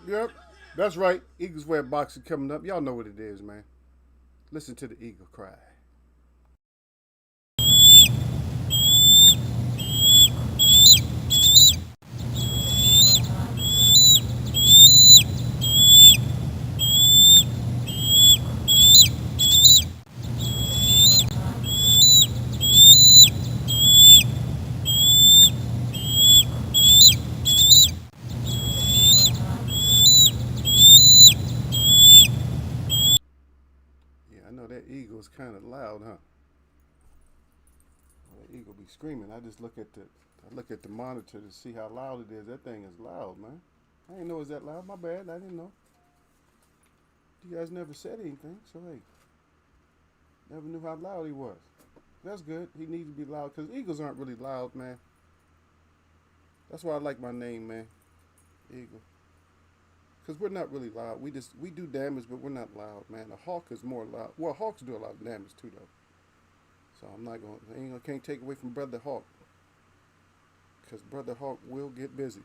Yep. That's right. Eagles wear boxing coming up. Y'all know what it is, man. Listen to the eagle cry. Yeah, I know that eagle's kind of loud, huh? Well, that eagle be screaming. I look at the monitor to see how loud it is. That thing is loud, man. I didn't know it was that loud. My bad. I didn't know. You guys never said anything, so hey, never knew how loud he was. That's good. He needs to be loud because eagles aren't really loud, man. That's why I like my name, man. Eagle. Because we're not really loud. We do damage, but we're not loud, man. A hawk is more loud. Well, hawks do a lot of damage too, though. So I'm not going. Can't take away from Brother Hawk, because Brother Hawk will get busy,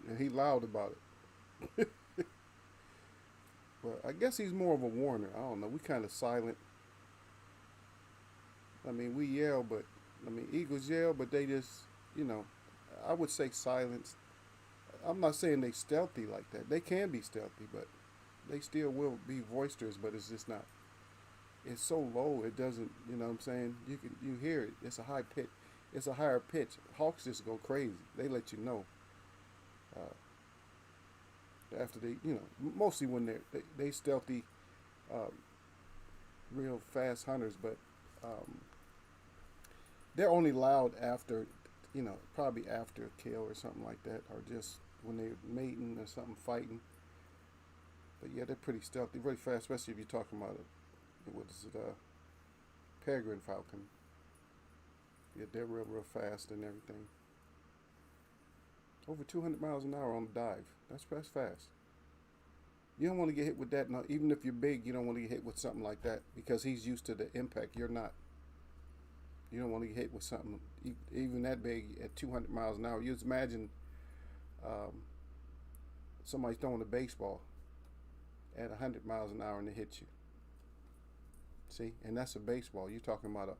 and he loud about it. But I guess he's more of a warner. I don't know. We kind of silent. I mean, we yell, but I mean, eagles yell, but they just, you know, I would say silence. I'm not saying they stealthy like that. They can be stealthy, but they still will be boisterous. But it's just not. It's so low. It doesn't. You know what I'm saying? You hear it. It's a high pitch. It's a higher pitch. Hawks just go crazy. They let you know after they, mostly when they stealthy, uh, real fast hunters. But um, they're only loud after, probably after a kill or something like that, or just when they're mating or something fighting. But yeah, they're pretty stealthy, really fast, especially if you're talking about what is it, peregrine falcon. Yeah, they're real fast and everything. Over 200 miles an hour on the dive. That's fast. You don't want to get hit with that. Now, even if you're big, you don't want to get hit with something like that because he's used to the impact. You're not. You don't want to get hit with something even that big at 200 miles an hour. You just imagine um, somebody throwing a baseball at 100 miles an hour and it hits you. See, and that's a baseball. You're talking about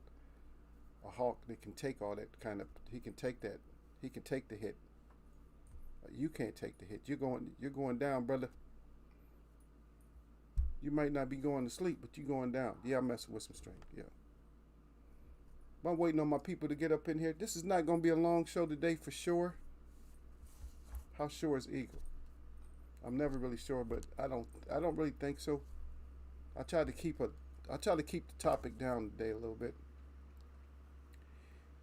a hawk that can take all that kind of. He can take that. He can take the hit. You can't take the hit. You're going down, brother. You might not be going to sleep, but you're going down. Yeah, I'm messing with some strength. Yeah. I'm waiting on my people to get up in here. This is not going to be a long show today for sure. How sure is Eagle? I'm never really sure, but I don't really think so. I try to keep the topic down today a little bit.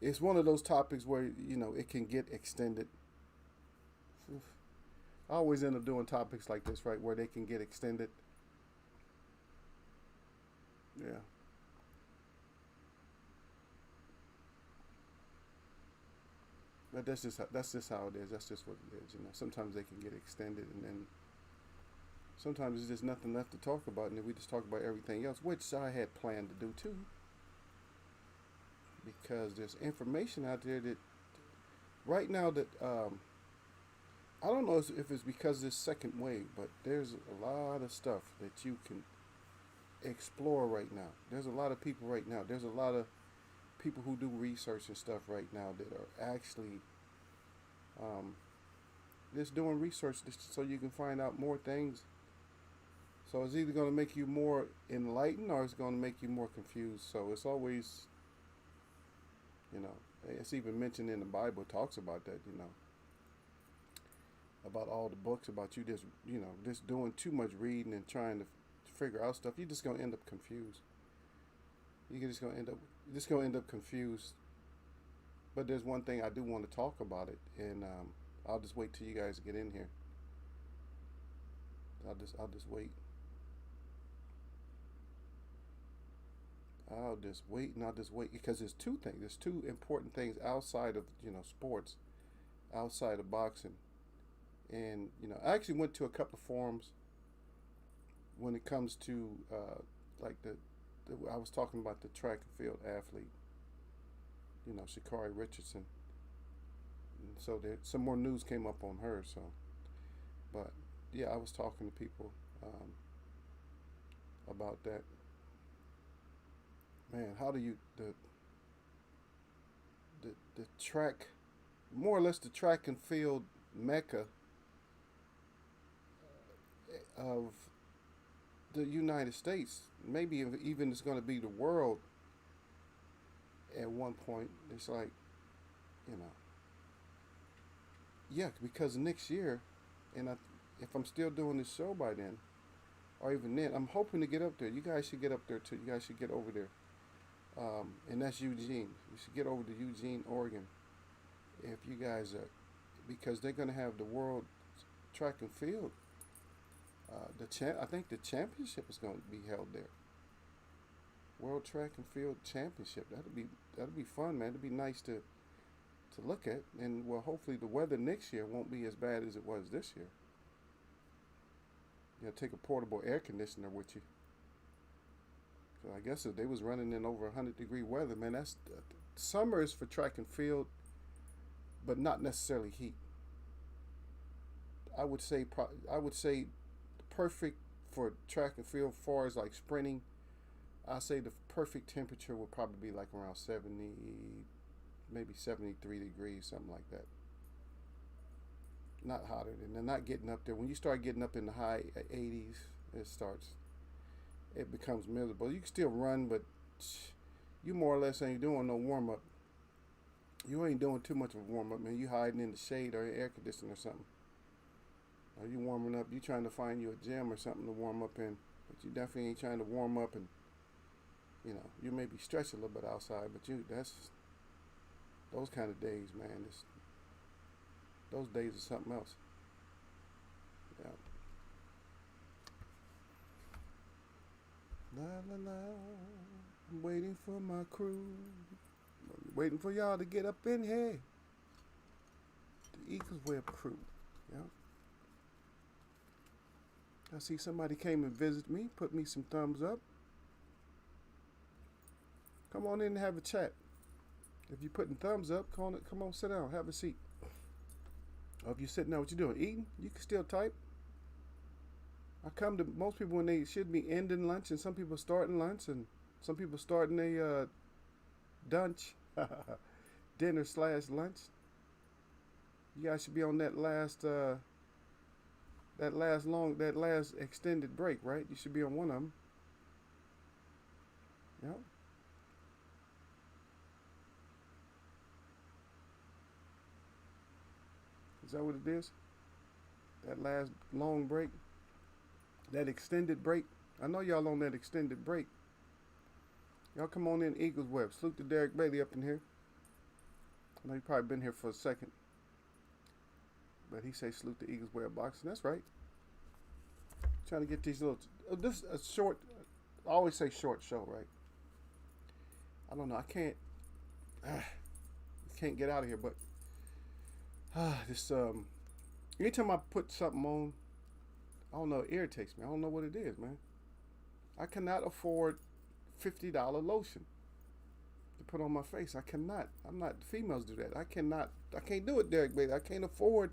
It's one of those topics where it can get extended. I always end up doing topics like this, right, where they can get extended. Yeah. But that's just how it is. That's just what it is. Sometimes they can get extended, and then sometimes there's just nothing left to talk about, and then we just talk about everything else, which I had planned to do too, because there's information out there that right now that I don't know if it's because of this second wave, but there's a lot of stuff that you can explore right now. There's a lot of people right now. There's a lot of people who do research and stuff right now that are actually um, just doing research so you can find out more things. So it's either going to make you more enlightened or it's going to make you more confused. So it's always, you know, it's even mentioned in the Bible. It talks about that, about all the books about you just doing too much reading and trying to figure out stuff. You're just going to end up confused. You're just going to end up confused. But there's one thing I do want to talk about it, and I'll just wait till you guys get in here. I'll just wait. I'll just wait and I'll just wait because there's two things. There's two important things outside of sports, outside of boxing, and I actually went to a couple of forums when it comes to like I was talking about the track and field athlete, Sha'Carri Richardson. And so there some more news came up on her. So, but yeah, I was talking to people about that. Man, how do you the track, more or less the track and field mecca of the United States, maybe even it's going to be the world at one point. It's like, you know, yeah, because next year, and if I'm still doing this show by then, or even then, I'm hoping to get up there. You guys should get up there too. You guys should get over there. And that's Eugene. You should get over to Eugene, Oregon, if you guys are, because they're going to have the world track and field. I think the championship is going to be held there. World Track and Field Championship. That'll be fun, man. It'll be nice to look at, and well, hopefully the weather next year won't be as bad as it was this year. You know, take a portable air conditioner with you. So I guess if they was running in over 100-degree weather, man, that's summer is for track and field, but not necessarily heat. I would say perfect for track and field, far as like sprinting. I say the perfect temperature would probably be like around 70, maybe 73 degrees, something like that. Not hotter than they're not getting up there. When you start getting up in the high 80s, it becomes miserable. You can still run, but you more or less ain't doing no warm up. You ain't doing too much of a warm up, man. You hiding in the shade or air conditioning or something. Or you warming up. You trying to find you a gym or something to warm up in, but you definitely ain't trying to warm up and, you know, you may be stretching a little bit outside, but that's those kind of days, man. Those days are something else. Yeah. La la la. I'm waiting for my crew. I'm waiting for y'all to get up in here. The Eagles Web crew. Yeah. I see somebody came and visited me. Put me some thumbs up. Come on in and have a chat. If you're putting thumbs up, come on, sit down, have a seat. Or if you're sitting there, what you doing? Eating? You can still type. I come to most people when they should be ending lunch, and some people starting lunch, and some people starting a dunch, dinner slash lunch. You guys should be on that last extended break, right? You should be on one of them. Yep. Is that what it is? That last long break? That extended break? I know y'all on that extended break. Y'all come on in, Eagles Web. Salute to Derek Bailey up in here. I know you probably been here for a second. But he say salute to Eagles Web Boxing. That's right. Trying to get these little... This is a short... I always say short show, right? I don't know. I can't get out of here, but... this anytime I put something on, I don't know, it irritates me. I don't know what it is, man. I cannot afford $50 lotion to put on my face. I cannot. I'm not. Females do that. I can't do it, Derek Bailey. I can't afford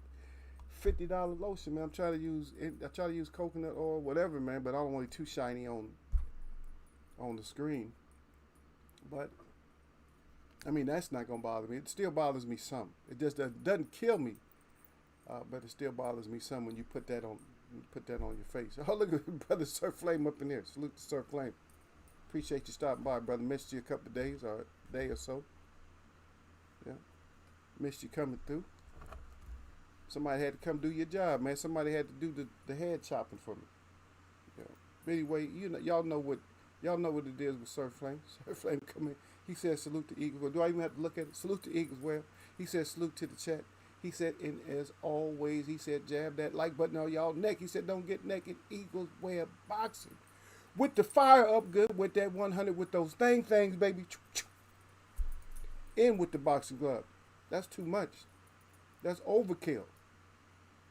$50 lotion, man. I try to use coconut oil, whatever, man. But I don't want it too shiny on the screen. But I mean, that's not gonna bother me. It still bothers me some. It just doesn't kill me, but it still bothers me some when you put that on. Your face. Oh, look at Brother Sir Flame up in here. Salute to Sir Flame. Appreciate you stopping by, brother. Missed you a couple of days or a day or so. Yeah, missed you coming through. Somebody had to come do your job, man. Somebody had to do the head chopping for me. Yeah. But anyway, y'all know what it is with Sir Flame. Sir Flame come in. He said salute to Eagles. Well, do I even have to look at it? Salute to Eagles. Well, he said salute to the chat. He said, and as always, he said, jab that like button on y'all neck. He said, don't get naked. Eagles Web Boxing. With the fire up good, with that 100, with those things, baby. In with the boxing glove. That's too much. That's overkill.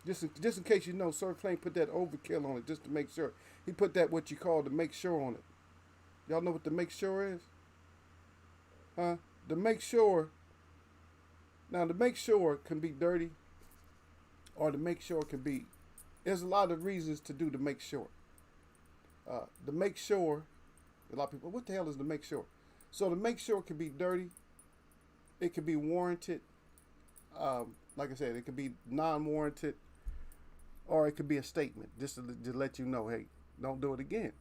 Just in case you know, Sir Flame put that overkill on it just to make sure. He put that what you call the make sure on it. Y'all know what the make sure is? Huh? The make sure. Now, the make sure can be dirty, or the make sure can be there's a lot of reasons to do to make sure. To make sure, a lot of people, what the hell is to make sure? So to make sure can be dirty, it can be warranted. Like I said, it could be non-warranted, or it could be a statement just to let you know, hey, don't do it again.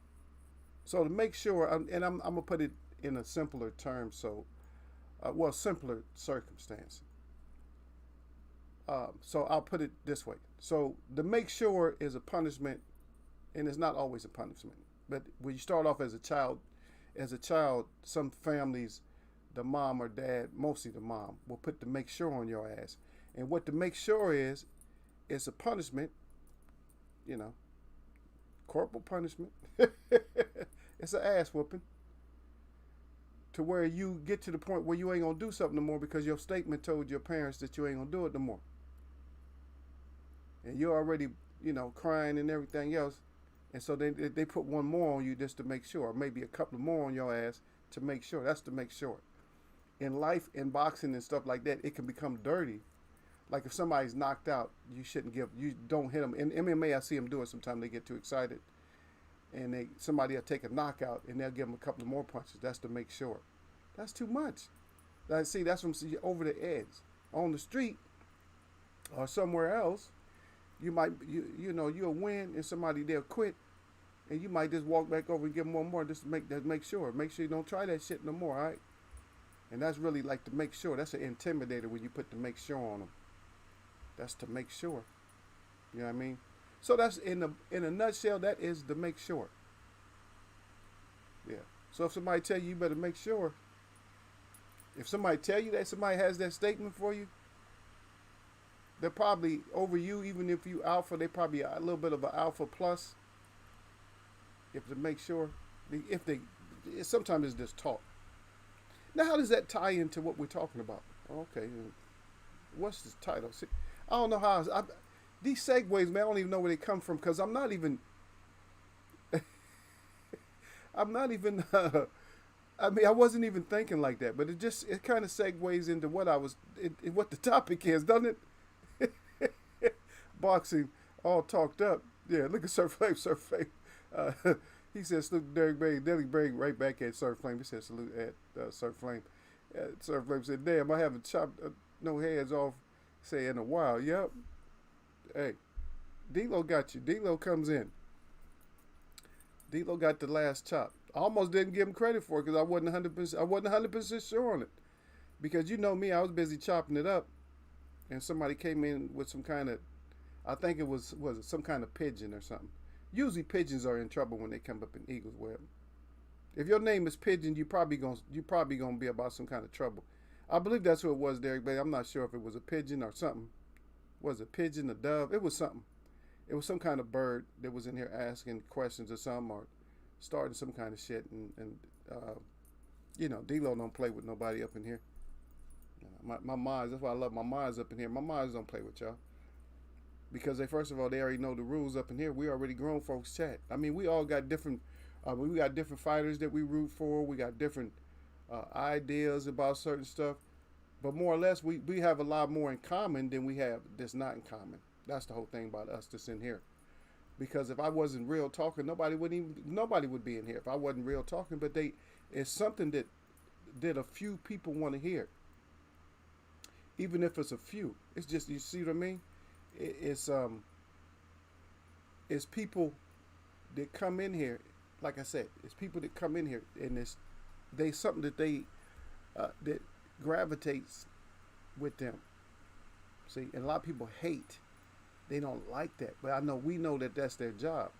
So to make sure, and I'm gonna put it in a simpler term, so simpler circumstance. So I'll put it this way. So the make sure is a punishment, and it's not always a punishment. But when you start off as a child, some families, the mom or dad, mostly the mom, will put the make sure on your ass. And what the make sure is a punishment, corporal punishment. It's an ass whooping. To where you get to the point where you ain't gonna do something no more because your statement told your parents that you ain't gonna do it no more. And you're already, crying and everything else. And so they put one more on you just to make sure, maybe a couple more on your ass to make sure. That's to make sure. In life, in boxing and stuff like that, it can become dirty. Like if somebody's knocked out, you don't hit them. In MMA, I see them do it sometimes. They get too excited. And somebody will take a knockout and they'll give them a couple of more punches. That's to make sure. That's too much. That's from over the edge. On the street or somewhere else, you'll win and they'll quit, and you might just walk back over and give them one more just to make sure. Make sure you don't try that shit no more, all right? And that's really like to make sure. That's an intimidator when you put the make sure on them. That's to make sure. You know what I mean? So that's in a nutshell, that is the make sure. Yeah. So if somebody tell you better make sure, if somebody tell you that somebody has that statement for you, they're probably over you, even if you alpha, they probably a little bit of an alpha plus. If to make sure, sometimes it's just talk. Now, how does that tie into what we're talking about? Okay, what's the title? See, I don't know how. These segues, man, I don't even know where they come from because I'm not even. I wasn't even thinking like that, but it kind of segues into what what the topic is, doesn't it? Boxing, all talked up. Yeah, look at Surf Flame. He said salute Derek Bay. Derek Bay right back at Surf Flame. He said salute at Surf Flame. Surf Flame said, damn, I haven't chopped no heads off, say, in a while. Yep. Hey, D-Lo got you. D-Lo comes in. D-Lo got the last chop. I almost didn't give him credit for it because I wasn't 100% sure on it. Because you know me, I was busy chopping it up, and somebody came in with some kind of, I think it was some kind of pigeon or something. Usually pigeons are in trouble when they come up in eagle's web. If your name is Pigeon, you probably gonna be about some kind of trouble. I believe that's who it was, Derek, but I'm not sure if it was a pigeon or something. Was it a pigeon, a dove? It was something. It was some kind of bird that was in here asking questions or something, or starting some kind of shit. And D-Lo don't play with nobody up in here. My minds, that's why I love my minds up in here. My minds don't play with y'all. Because first of all, they already know the rules up in here. We already grown folks chat. I mean, we all got different, we got different fighters that we root for. We got different ideas about certain stuff. But more or less, we have a lot more in common than we have that's not in common. That's the whole thing about us that's in here. Because if I wasn't real talking, nobody would be in here if I wasn't real talking. But it's something that a few people want to hear. Even if it's a few. It's just, you see what I mean? It's people that come in here, like I said, it's people that come in here and they something that that gravitates with them. See, and a lot of people hate. They don't like that, but we know that that's their job.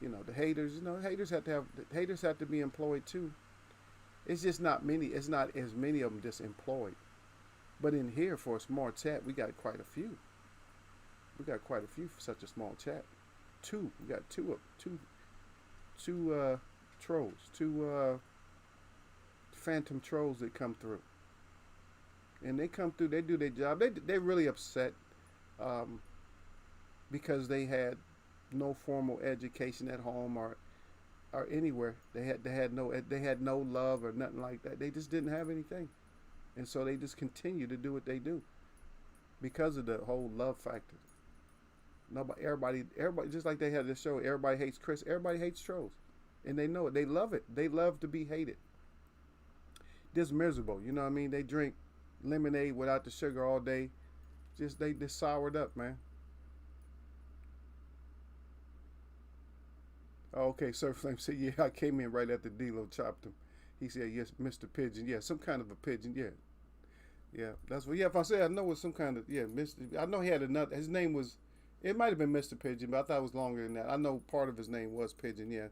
The haters, haters have to be employed too. It's just not many. It's not as many of them just employed. But in here, for a small chat, we got quite a few. We got quite a few for such a small chat. We got two trolls, two phantom trolls that come through. And they come through, they do their job. They're really upset because they had no formal education at home or anywhere. They had no love or nothing like that. They just didn't have anything. And so they just continue to do what they do because of the whole love factor. Nobody, everybody, just like they had this show. Everybody hates Chris. Everybody hates trolls, and they know it. They love it. They love to be hated. Just miserable. You know what I mean? They drink lemonade without the sugar all day. Just they just soured up, man. Oh, okay, Sir Flame said, yeah, I came in right after D-Lo chopped him. He said, yes, Mr. Pigeon. Yeah, some kind of a pigeon. Yeah, yeah. That's what. Yeah, if I say I know it's some kind of Mr. I know he had another. His name was. It might have been Mr. Pigeon, but I thought it was longer than that. I know part of his name was Pigeon. Yeah,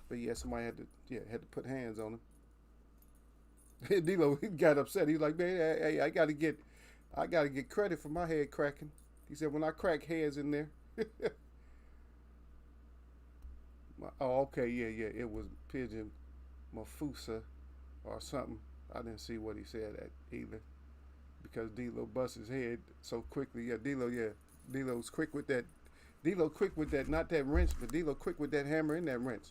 but yeah, somebody had to put hands on him. D-Lo he got upset. He was like, man, hey, I gotta get credit for my head cracking. He said when I crack heads in there. Oh, okay, yeah. It was Pigeon Mafusa or something. I didn't see what he said at either because D-Lo bust his head so quickly. Yeah, D-Lo's quick with that. D-Lo quick with that, not that wrench, but D-Lo quick with that hammer and that wrench.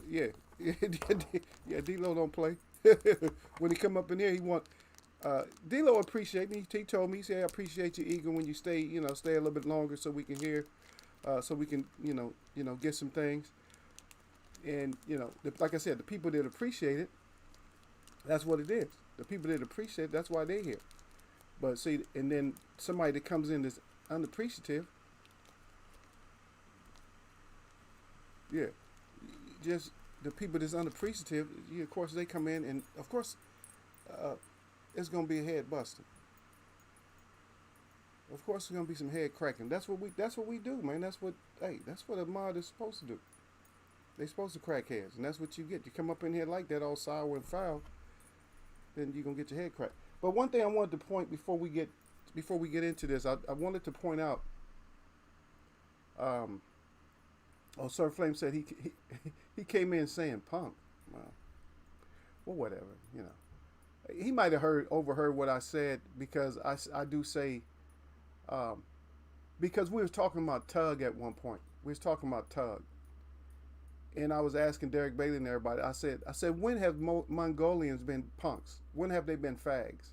Yeah, yeah. D-Lo don't play. When he come up in here, he want. D-Lo appreciate me. He told me, he said, I appreciate you, Eagle, when you stay, stay a little bit longer so we can hear, so we can, get some things. And, like I said, the people that appreciate it, that's what it is. The people that appreciate it, that's why they're here. But see, and then somebody that comes in that's unappreciative, yeah, just the people that's unappreciative, of course, they come in and, of course, it's going to be a head busting. Of course, there's going to be some head cracking. That's what we do, man. That's what a mod is supposed to do. They're supposed to crack heads, and that's what you get. You come up in here like that, all sour and foul, then you're gonna get your head cracked. But one thing I wanted to point before we get into this, I wanted to point out. Sir Flame said he came in saying punk. Well, whatever, He might have overheard what I said because I do say, because we was talking about Tug at one point. We was talking about Tug. And I was asking Derek Bailey and everybody, I said, when have Mongolians been punks? When have they been fags?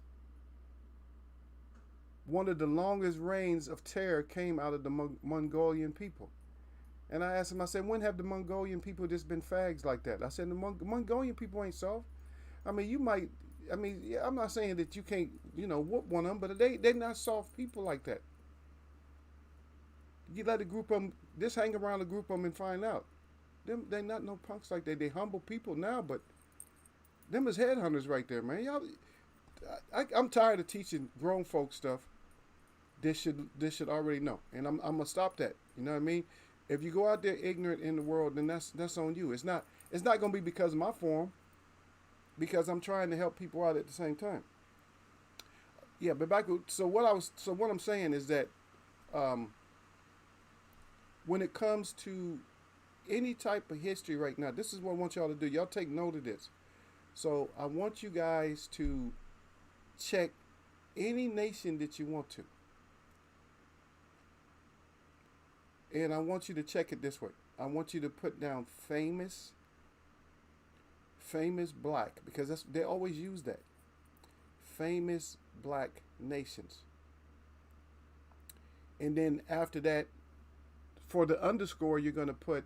One of the longest reigns of terror came out of the Mongolian people. And I asked him, I said, when have the Mongolian people just been fags like that? I said, the Mongolian people ain't soft. I mean, yeah, I'm not saying that you can't, whoop one of them, but they're not soft people like that. You let a group of them, just hang around a group of them and find out. They not no punks like that. They humble people now, but them is headhunters right there, man. Y'all, I'm tired of teaching grown folk stuff. This should already know, and I'm gonna stop that. You know what I mean? If you go out there ignorant in the world, then that's on you. It's not gonna be because of my form, because I'm trying to help people out at the same time. Yeah, but what I'm saying is that when it comes to any type of history right now, this is what I want y'all to do. Y'all take note of this. So I want you guys to check any nation that you want to. And I want you to check it this way. I want you to put down famous black, because they always use that. Famous black nations. And then after that, for the underscore, you're going to put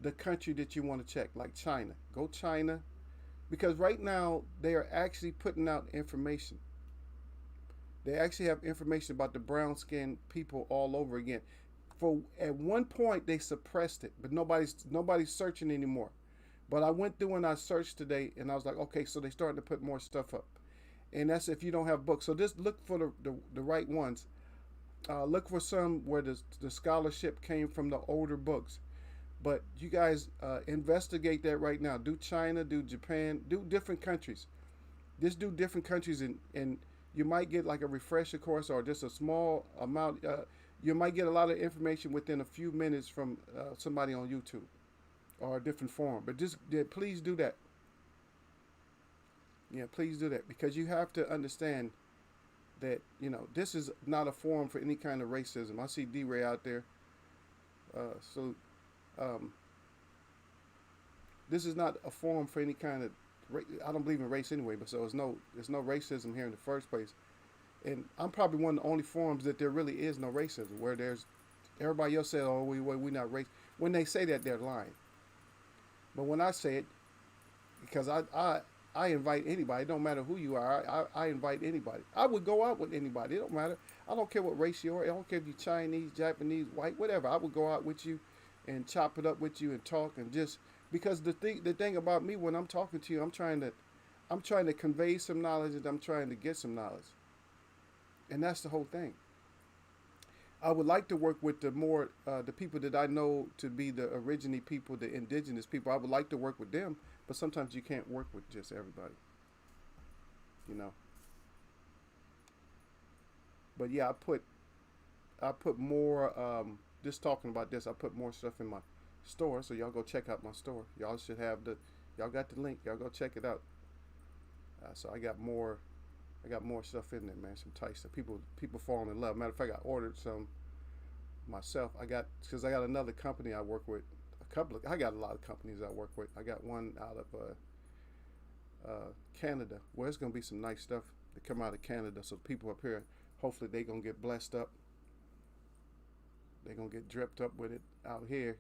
the country that you want to check, like China. Go China, because right now they are actually putting out information. They actually have information about the brown skinned people all over again. At one point they suppressed it, but nobody's searching anymore. But I went through and I searched today, and I was like, okay, so they starting to put more stuff up, and that's if you don't have books. So just look for the right ones. Look for some where the scholarship came from the older books. But you guys investigate that right now. Do China, do Japan, do different countries. Just do different countries, and you might get like a refresher course or just a small amount. You might get a lot of information within a few minutes from somebody on YouTube or a different forum. But please do that. Yeah, please do that, because you have to understand that, this is not a forum for any kind of racism. I see D-Ray out there. This is not a forum for any kind of I don't believe in race anyway, but so there's no racism here in the first place. and I'm probably one of the only forums that there really is no racism, where there's everybody else says, "Oh, we not racist." When they say that, they're lying. But when I say it, because I invite anybody. It don't matter who you are. I invite anybody. I would go out with anybody. It don't matter. I don't care what race you are. I don't care if you're Chinese, Japanese, white, whatever. I would go out with you and chop it up with you and talk and just because the thing about me when I'm talking to you, I'm trying to convey some knowledge and I'm trying to get some knowledge. And that's the whole thing. I would like to work with the people that I know to be the originating people, the indigenous people. I would like to work with them, but sometimes you can't work with just everybody, you know. But yeah, I put more. Just talking about this, I put more stuff in my store, so y'all go check out my store. Y'all should have y'all got the link. Y'all go check it out. So I got more. I got more stuff in there, man. Some tight stuff. People falling in love. Matter of fact, I ordered some myself. Because I got another company I work with. I got a lot of companies I work with. I got one out of Canada. Well, it's gonna be some nice stuff to come out of Canada. So people up here, hopefully they gonna get blessed up. They gonna get dripped up with it out here.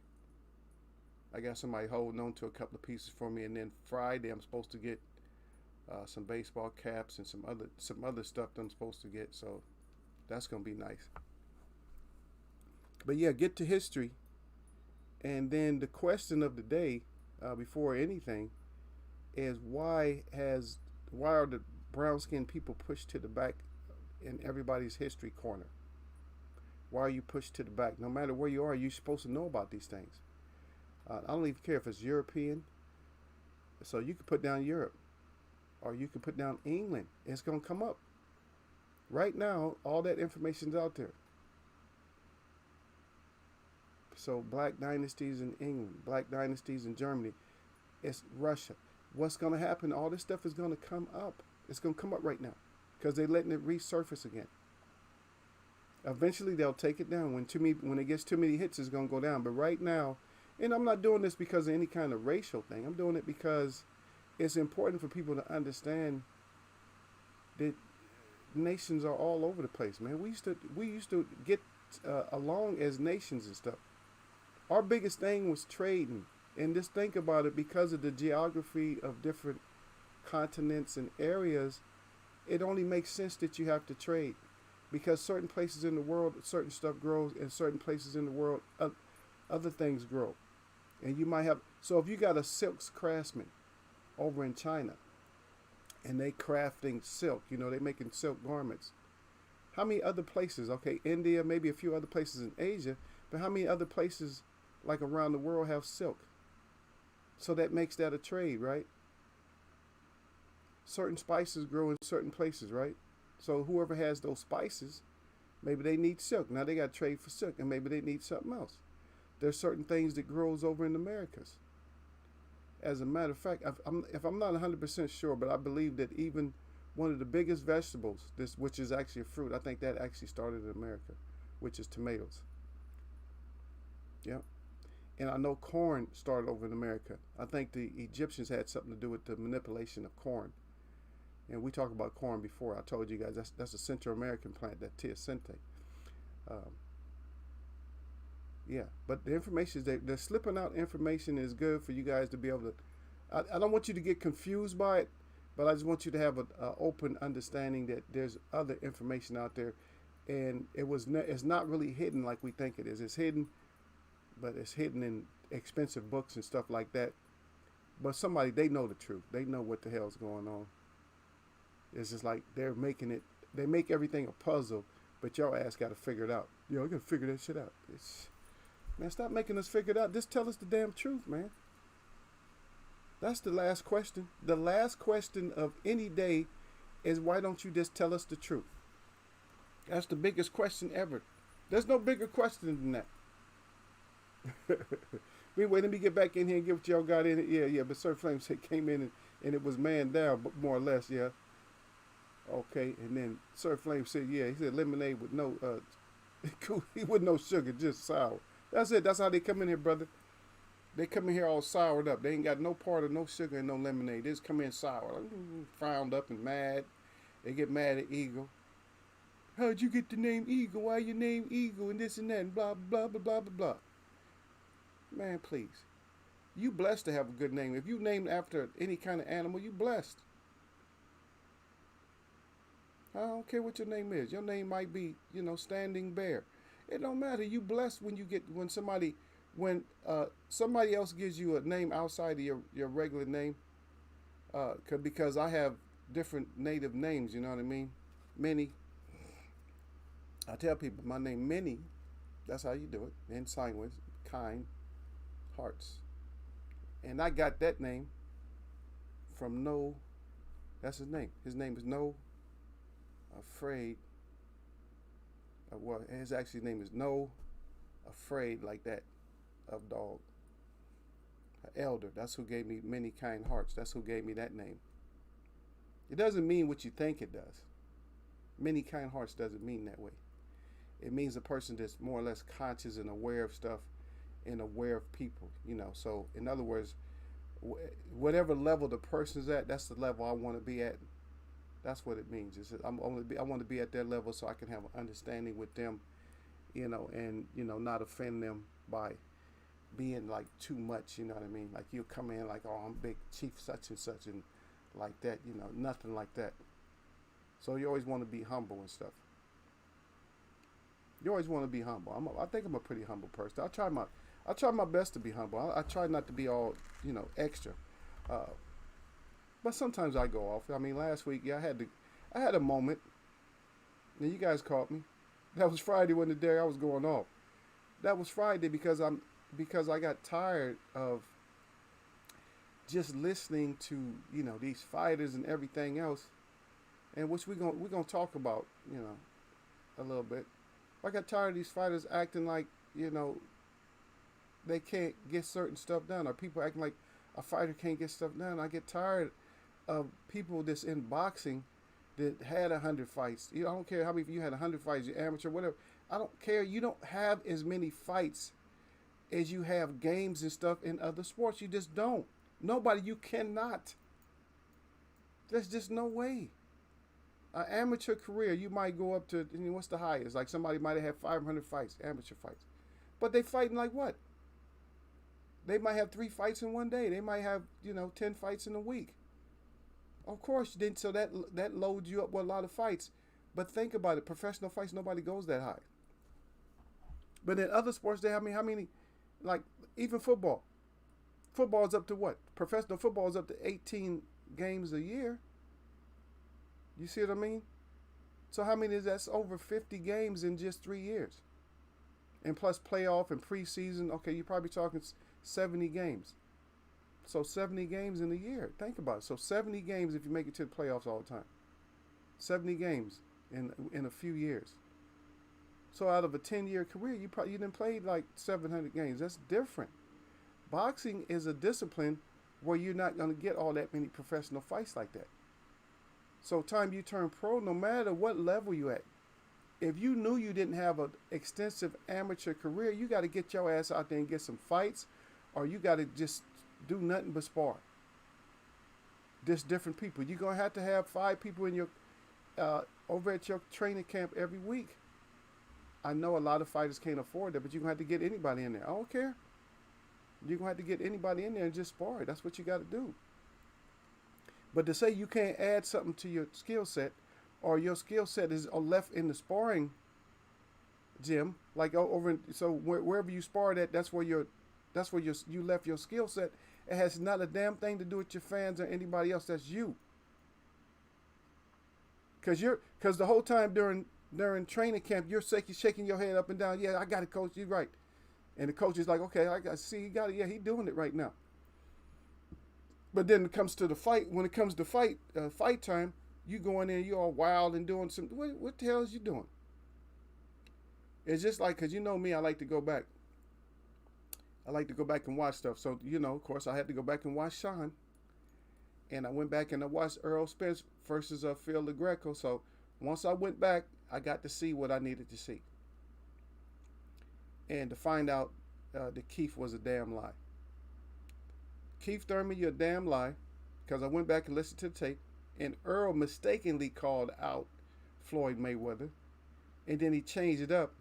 I got somebody holding on to a couple of pieces for me, and then Friday I'm supposed to get some baseball caps and some other stuff that I'm supposed to get. So that's gonna be nice. But yeah, get to history, and then the question of the day, before anything, is why are the brown skinned people pushed to the back in everybody's history corner? Why are you pushed to the back? No matter where you are, you're supposed to know about these things. I don't even care if it's European. So you could put down Europe, or you could put down England. It's gonna come up. Right now, all that information's out there. So black dynasties in England, black dynasties in Germany, it's Russia. What's going to happen? All this stuff is going to come up. It's going to come up right now because they're letting it resurface again. Eventually, they'll take it down. When it gets too many hits, it's going to go down. But right now, and I'm not doing this because of any kind of racial thing. I'm doing it because it's important for people to understand that nations are all over the place, man. We used to get along as nations and stuff. Our biggest thing was trading. And just think about it, because of the geography of different continents and areas, it only makes sense that you have to trade. Because certain places in the world, certain stuff grows, and certain places in the world, other things grow. And you might have, so if you got a silk craftsman over in China, and they crafting silk, they making silk garments. How many other places, okay, India, maybe a few other places in Asia, but how many other places like around the world have silk? So that makes that a trade, right? Certain spices grow in certain places, right? So whoever has those spices, maybe they need silk. Now they got to trade for silk, and maybe they need something else. There's certain things that grows over in the Americas. As a matter of fact, if I'm not 100% sure, but I believe that even one of the biggest vegetables, which is actually a fruit, I think that actually started in America, which is tomatoes. Yeah. And I know corn started over in America. I think the Egyptians had something to do with the manipulation of corn. And we talked about corn before. I told you guys that's a Central American plant, that teosinte. Yeah, but the information is they're slipping out information is good for you guys to be able to. I don't want you to get confused by it, but I just want you to have an open understanding that there's other information out there, and it's not really hidden like we think it is. It's hidden, but it's hidden in expensive books and stuff like that. But they know the truth. They know what the hell's going on. It's just like they make everything a puzzle, but your ass got to figure it out. I got to figure that shit out. Man, stop making us figure it out. Just tell us the damn truth, man. That's the last question. The last question of any day is, why don't you just tell us the truth? That's the biggest question ever. There's no bigger question than that. Anyway, let me get back in here and get what y'all got in it. Yeah. But Sir Flame said came in and it was man down, but more or less, yeah. Okay, and then Sir Flame said, yeah, he said lemonade with no, with no sugar, just sour. That's it. That's how they come in here, brother. They come in here all soured up. They ain't got no part of no sugar and no lemonade. They just come in sour, like, frowned up and mad. They get mad at Eagle. How'd you get the name Eagle? Why your name Eagle and this and that and blah blah blah blah blah blah. Man, please. You blessed to have a good name. If you named after any kind of animal, you blessed. I don't care what your name is. Your name might be, Standing Bear. It don't matter. You blessed when you get when somebody else gives you a name outside of your regular name. Because I have different native names. You know what I mean? Many. I tell people my name Minnie. That's how you do it. In sign words, kind hearts. And I got that name from No. That's his name. His name is No Afraid. Well, his actual name is No Afraid, like that, of dog. Elder. That's who gave me Many Kind Hearts. That's who gave me that name. It doesn't mean what you think it does. Many Kind Hearts doesn't mean that way. It means a person that's more or less conscious and aware of stuff and aware of people, So, in other words, whatever level the person's at, that's the level I want to be at. That's what it means. I want to be at their level so I can have an understanding with them, and not offend them by being like too much. You know what I mean? Like you come in like, oh, I'm big chief such and such and like that. Nothing like that. So you always want to be humble and stuff. You always want to be humble. I think I'm a pretty humble person. I try my best to be humble. I try not to be all, extra. But sometimes I go off. I mean, last week, yeah, I had a moment. And you guys caught me. That was Friday when the day I was going off. That was Friday because I got tired of just listening to, these fighters and everything else, and which we're gonna talk about, a little bit. I got tired of these fighters acting like, they can't get certain stuff done, or people acting like a fighter can't get stuff done. I get tired of people that's in boxing that had 100 fights. I don't care how many, if you had 100 fights, you're amateur, whatever. I don't care. You don't have as many fights as you have games and stuff in other sports. You just don't. Nobody, you cannot. There's just no way. An amateur career, you might go up to, what's the highest? Like somebody might have had 500 fights, amateur fights. But they fighting like what? They might have 3 fights in one day. They might have, 10 fights in a week. Of course, then so that loads you up with a lot of fights. But think about it, professional fights, nobody goes that high. But in other sports, they have how many, like even football. Football's up to what? Professional football is up to 18 games a year. You see what I mean? So how many is that? That's over 50 games in just 3 years. And plus playoff and preseason, okay, you're probably talking 70 games. So 70 games in a year. Think about it. So 70 games if you make it to the playoffs all the time. 70 games in a few years. So out of a 10-year career, you didn't play like 700 games. That's different. Boxing is a discipline where you're not going to get all that many professional fights like that. So time you turn pro, no matter what level you at, if you knew you didn't have an extensive amateur career, you got to get your ass out there and get some fights, or you got to just do nothing but spar. Just different people. You're going to have 5 people in your over at your training camp every week. I know a lot of fighters can't afford that, but you're going to have to get anybody in there. I don't care. You're going to have to get anybody in there and just spar. That's what you got to do. But to say you can't add something to your skill set, or your skill set is left in the sparring gym, like wherever you sparred at, that's where you left your skill set. It has not a damn thing to do with your fans or anybody else. That's you. Because the whole time during training camp, you're shaking your head up and down. Yeah, I got it, coach. You're right. And the coach is like, okay, I see, he got it. Yeah, he's doing it right now. But then it comes to the fight. When it comes to fight time, you go in there, you all wild and doing some. What the hell is you doing? It's just like, because you know me, I like to go back. I like to go back and watch stuff. So, of course, I had to go back and watch Sean. And I went back and I watched Earl Spence versus Phil LaGreco. So once I went back, I got to see what I needed to see. And to find out that Keith was a damn lie. Keith Thurman, you're a damn lie. Because I went back and listened to the tape. And Earl mistakenly called out Floyd Mayweather. and then he changed it up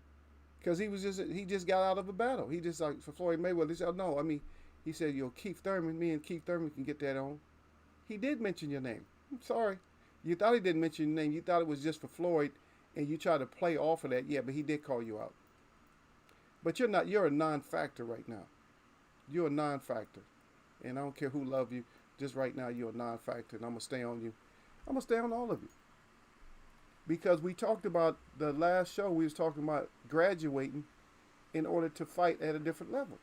because he just got out of a battle. He just like for Floyd Mayweather. He said, oh, "No, I mean," he said, "Yo, Keith Thurman, me and Keith Thurman can get that on." He did mention your name. I'm sorry, you thought he didn't mention your name. You thought it was just for Floyd, and you tried to play off of that. Yeah, but he did call you out. But you're not. You're a non-factor right now. You're a non-factor, and I don't care who love you. Just right now, you're a non-factor, and I'm gonna stay on you. I'm gonna stay on all of you because we talked about the last show. We was talking about graduating in order to fight at a different level,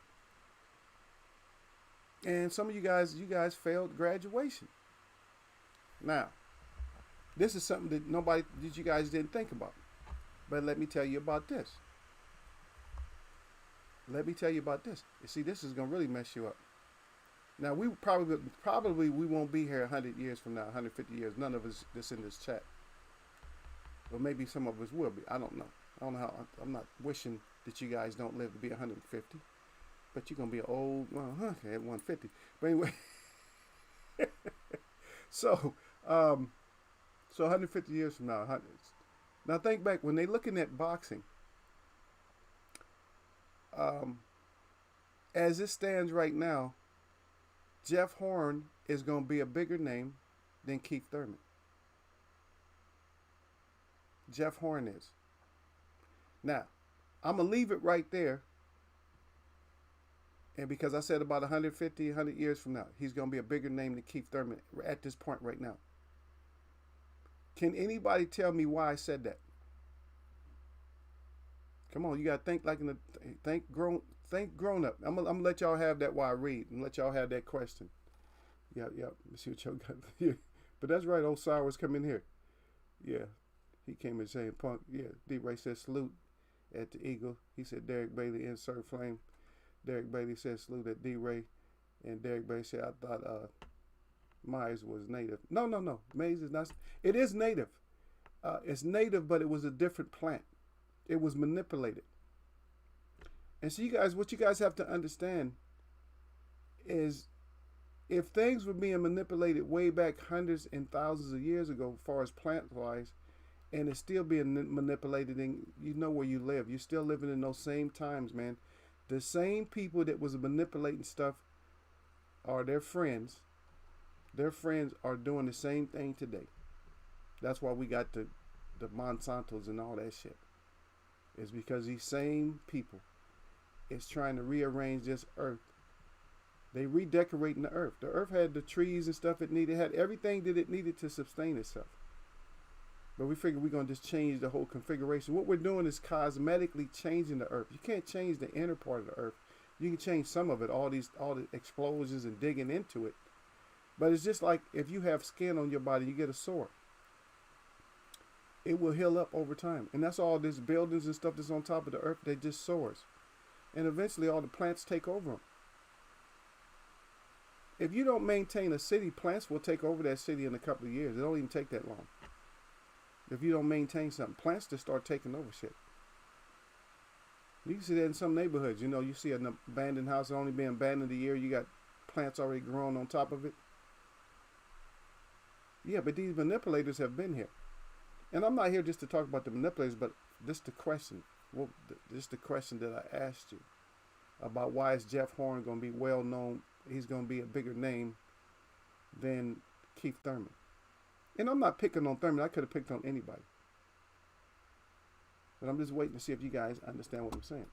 and some of you guys failed graduation. Now, this is something that you guys didn't think about. But let me tell you about this. Let me tell you about this. You see, this is gonna really mess you up. Now we probably we won't be here 100 years from now, 150 years. None of us that's in this chat, or maybe some of us will be. I don't know. I don't know how. I'm not wishing that you guys don't live to be 150, but you're gonna be old. Well, okay, at 150. But anyway, so so 150 years from now. Now think back when they looking at boxing. As it stands right now, Jeff Horn is going to be a bigger name than Keith Thurman. Jeff Horn is. Now, I'm going to leave it right there. And because I said about 150, 100 years from now, he's going to be a bigger name than Keith Thurman at this point right now. Can anybody tell me why I said that? Come on, you got to think like think grown up. I'm gonna let y'all have that while I read and let y'all have that question. Yep. Let's see what y'all got here. But that's right, old Cyrus come in here. Yeah, he came in saying Punk. Yeah, D-Ray said salute at the Eagle. He said Derek Bailey insert flame. Derek Bailey said salute at D-Ray. And Derek Bailey said, I thought Myers was native. No. Maize is not. It is native. It's native, but it was a different plant. It was manipulated. And so what you guys have to understand is if things were being manipulated way back hundreds and thousands of years ago, as far as plant-wise, and it's still being manipulated, and you know where you live. You're still living in those same times, man. The same people that was manipulating stuff are their friends. Their friends are doing the same thing today. That's why we got the Monsantos and all that shit. It's because these same people is trying to rearrange this earth. They redecorating the earth. The earth had the trees and stuff it needed, had everything that it needed to sustain itself. But we figured we're going to just change the whole configuration. What we're doing is cosmetically changing the earth. You can't change the inner part of the earth. You can change some of it, all the explosions and digging into it. But it's just like if you have skin on your body, you get a sore. It will heal up over time. And that's all these buildings and stuff that's on top of the earth, they just soars. And eventually all the plants take over them. If you don't maintain a city, plants will take over that city in a couple of years. It don't even take that long. If you don't maintain something, plants just start taking over shit. You can see that in some neighborhoods. You know, you see an abandoned house only being abandoned a year. You got plants already growing on top of it. Yeah, but these manipulators have been here. And I'm not here just to talk about the manipulators, but just the question. Well, just the question that I asked you about why is Jeff Horn going to be well known? He's going to be a bigger name than Keith Thurman. And I'm not picking on Thurman. I could have picked on anybody. But I'm just waiting to see if you guys understand what I'm saying.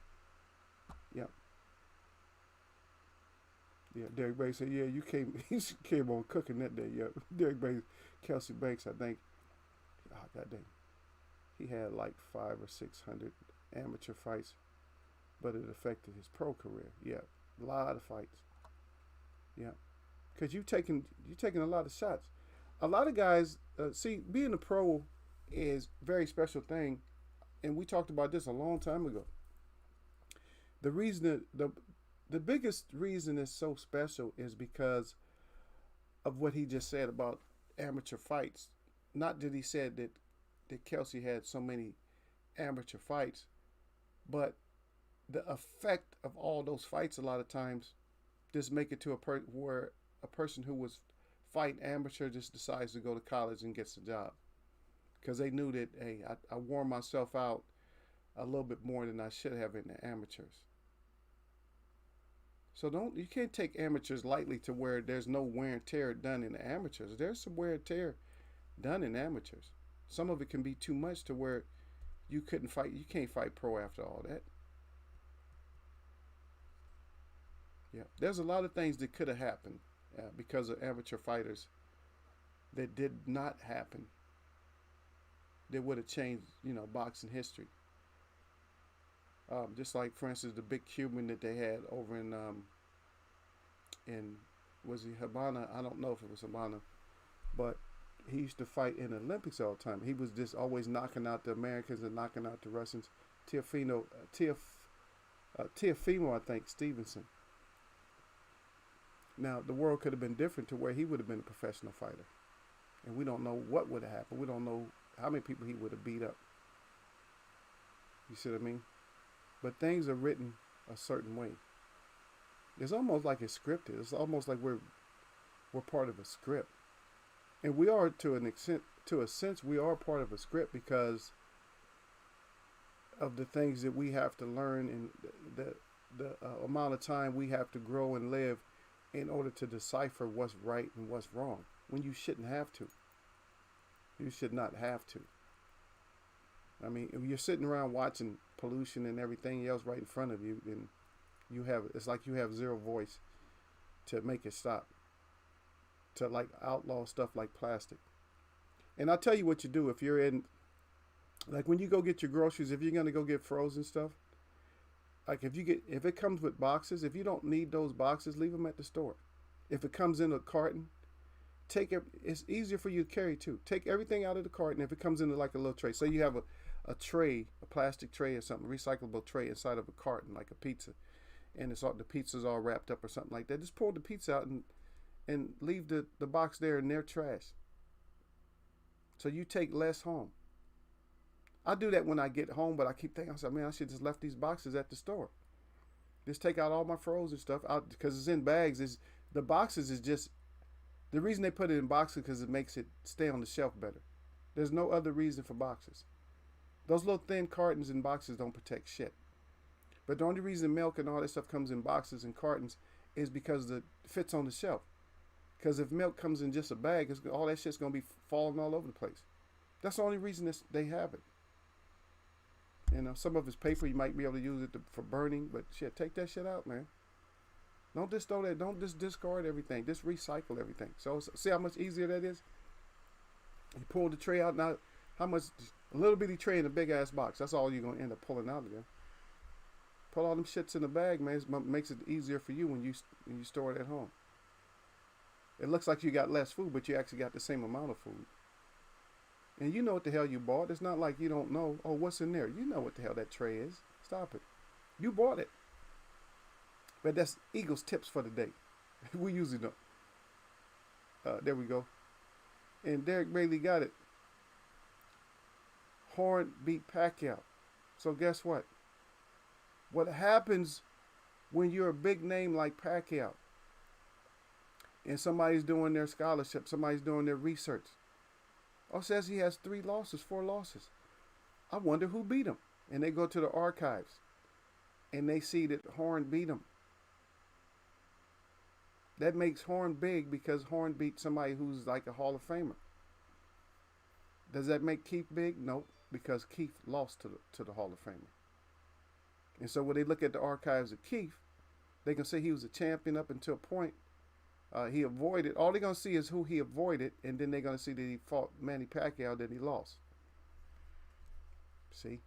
Yeah. Yeah, Derek Bailey said, yeah, you came on cooking that day. Yeah, Derek Bailey, Kelsey Banks, I think. Oh, goddamn. He had like 500 or 600 amateur fights, but it affected his pro career. Yeah, a lot of fights. Yeah, because you taking a lot of shots. A lot of guys see being a pro is a very special thing, and we talked about this a long time ago. The reason the biggest reason it's so special is because of what he just said about amateur fights. Not that he said that Kelsey had so many amateur fights, but the effect of all those fights a lot of times just make it to where a person who was fighting amateur just decides to go to college and gets a job. Because they knew that, hey, I wore myself out a little bit more than I should have in the amateurs. So don't you can't take amateurs lightly to where there's no wear and tear done in the amateurs. There's some wear and tear done in amateurs. Some of it can be too much to where you couldn't fight. You can't fight pro after all that. Yeah, there's a lot of things that could have happened because of amateur fighters that did not happen. That would have changed, boxing history. Just like, for instance, the big Cuban that they had over in was he Habana? I don't know if it was Habana, but he used to fight in the Olympics all the time. He was just always knocking out the Americans and knocking out the Russians. Teofimo, I think, Stevenson. Now, the world could have been different to where he would have been a professional fighter. And we don't know what would have happened. We don't know how many people he would have beat up. You see what I mean? But things are written a certain way. It's almost like it's scripted. It's almost like we're part of a script. And we are to a sense, we are part of a script because of the things that we have to learn and the amount of time we have to grow and live in order to decipher what's right and what's wrong. When you shouldn't have to. You should not have to. I mean, if you're sitting around watching pollution and everything else right in front of you, then it's like you have zero voice to make it stop. To like outlaw stuff like plastic. And I'll tell you what you do if you're in, like when you go get your groceries, if you're going to go get frozen stuff, like if it comes with boxes, if you don't need those boxes, leave them at the store. If it comes in a carton, it's easier for you to carry too. Take everything out of the carton if it comes in like a little tray. So you have a tray, a plastic tray or something, a recyclable tray inside of a carton, like a pizza. And the pizza's all wrapped up or something like that. Just pull the pizza out and leave the box there in their trash. So you take less home. I do that when I get home, but I keep thinking, man, I should just left these boxes at the store. Just take out all my frozen stuff out because it's in bags. The boxes is just, the reason they put it in boxes because it makes it stay on the shelf better. There's no other reason for boxes. Those little thin cartons and boxes don't protect shit. But the only reason milk and all that stuff comes in boxes and cartons is because it fits on the shelf. Because if milk comes in just a bag, all that shit's going to be falling all over the place. That's the only reason they have it. Some of it's paper, you might be able to use it for burning, but shit, take that shit out, man. Don't just throw that, don't just discard everything. Just recycle everything. So see how much easier that is? You pull the tray out, now how much, a little bitty tray in a big ass box. That's all you're going to end up pulling out of there. Put all them shits in the bag, man. It makes it easier for you when you store it at home. It looks like you got less food, but you actually got the same amount of food. And you know what the hell you bought. It's not like you don't know, oh, what's in there? You know what the hell that tray is. Stop it. You bought it. But that's Eagles tips for the day. We usually don't. There we go. And Derek Bailey got it. Horn beat Pacquiao. So guess what? What happens when you're a big name like Pacquiao and somebody's doing their scholarship, somebody's doing their research? Oh, says he has 4 losses. I wonder who beat him. And they go to the archives and they see that Horn beat him. That makes Horn big because Horn beat somebody who's like a Hall of Famer. Does that make Keith big? No, because Keith lost to the Hall of Famer. And so when they look at the archives of Keith, they can say he was a champion up until a point. He avoided. All they're going to see is who he avoided, and then they're going to see that he fought Manny Pacquiao, that he lost. See?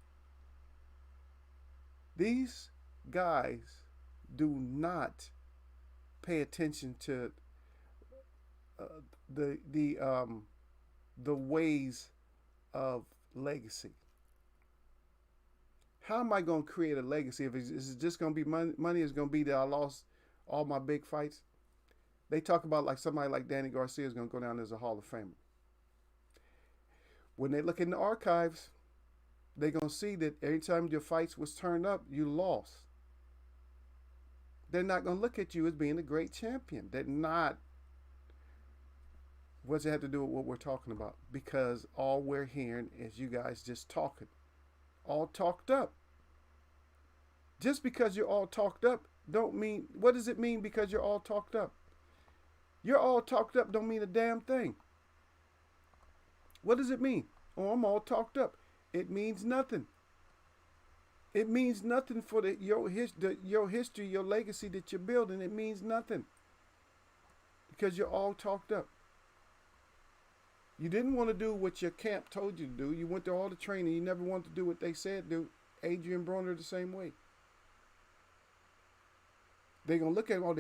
These guys do not pay attention to the ways of legacy. How am I going to create a legacy if it's just going to be money? Is going to be that I lost all my big fights? They talk about like somebody like Danny Garcia is going to go down as a Hall of Famer. When they look in the archives, they're going to see that every time your fights was turned up, you lost. They're not going to look at you as being a great champion. They're not. What does it have to do with what we're talking about? Because all we're hearing is you guys just talking. all talked up. Just because you're all talked up don't mean, what does it mean because you're all talked up? You're all talked up don't mean a damn thing. What does it mean? Oh, I'm all talked up. It means nothing. It means nothing for your history, your legacy that you're building. It means nothing because you're all talked up. You didn't want to do what your camp told you to do. You went to all the training. You never wanted to do what they said do. Adrian Broner the same way. They're gonna look at him.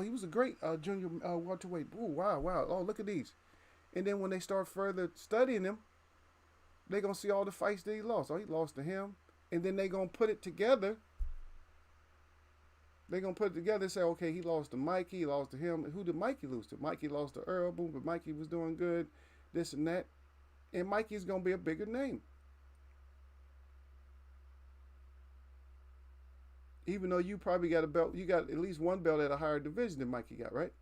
He was a great junior welterweight. Oh wow. Oh, look at these. And then when they start further studying him, they're gonna see all the fights that he lost. Oh, he lost to him. And then they're gonna put it together. They're gonna put it together and say, okay, he lost to Mikey, he lost to him. Who did Mikey lose to? Mikey lost to Earl, boom, but Mikey was doing good, this and that. And Mikey's gonna be a bigger name. Even though you probably got a belt, you got at least one belt at a higher division than Mikey got, right?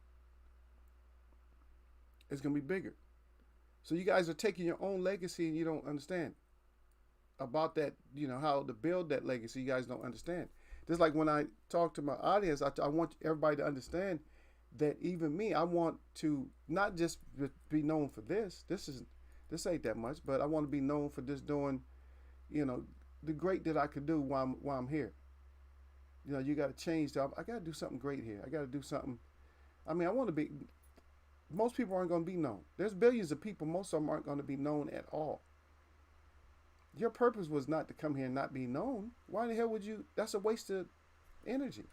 It's going to be bigger. So you guys are taking your own legacy and you don't understand about that, how to build that legacy. You guys don't understand. Just like when I talk to my audience, I want everybody to understand that even me, I want to not just be known for this. This ain't that much, but I want to be known for just doing, the great that I could do while I'm here. You got to change. I got to do something great here. I got to do something. I want to be. Most people aren't going to be known. There's billions of people. Most of them aren't going to be known at all. Your purpose was not to come here and not be known. Why the hell would you? That's a waste of energy.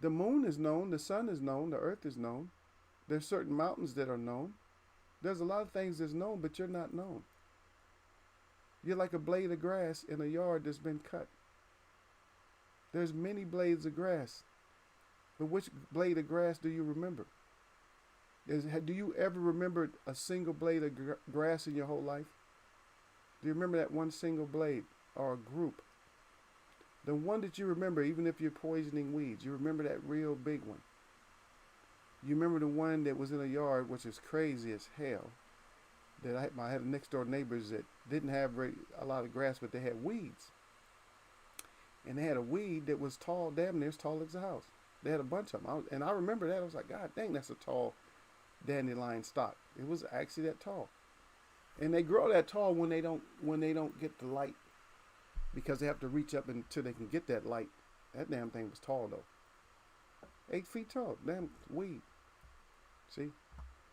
The moon is known. The sun is known. The earth is known. There's certain mountains that are known. There's a lot of things that's known, but you're not known. You're like a blade of grass in a yard that's been cut. There's many blades of grass. But which blade of grass do you remember? Do you ever remember a single blade of grass in your whole life? Do you remember that one single blade or a group? The one that you remember, even if you're poisoning weeds, you remember that real big one. You remember the one that was in a yard, which is crazy as hell. That I had next door neighbors that didn't have a lot of grass, but they had weeds. And they had a weed that was tall, damn near as tall as the house. They had a bunch of them. And I remember that. I was like, God dang, that's a tall dandelion stock. It was actually that tall. And they grow that tall when they don't get the light. Because they have to reach up until they can get that light. That damn thing was tall though. 8 feet tall. Damn weed. See?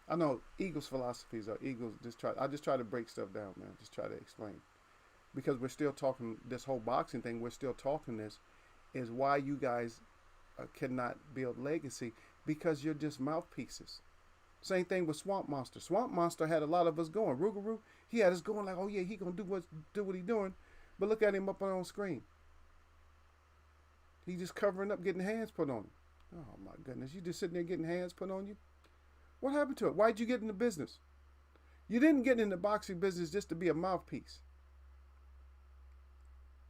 I know Eagles' philosophies are Eagles I just try to break stuff down, man. Just try to explain. Because we're still talking this whole boxing thing, we're still talking this, is why you guys cannot build legacy, because you're just mouthpieces. Same thing with Swamp Monster. Swamp Monster had a lot of us going. Rougarou, he had us going like, oh yeah, he gonna do what he doing, but look at him up on screen. He just covering up, getting hands put on him. Oh my goodness, you just sitting there getting hands put on you? What happened to it? Why'd you get in the business? You didn't get in the boxing business just to be a mouthpiece.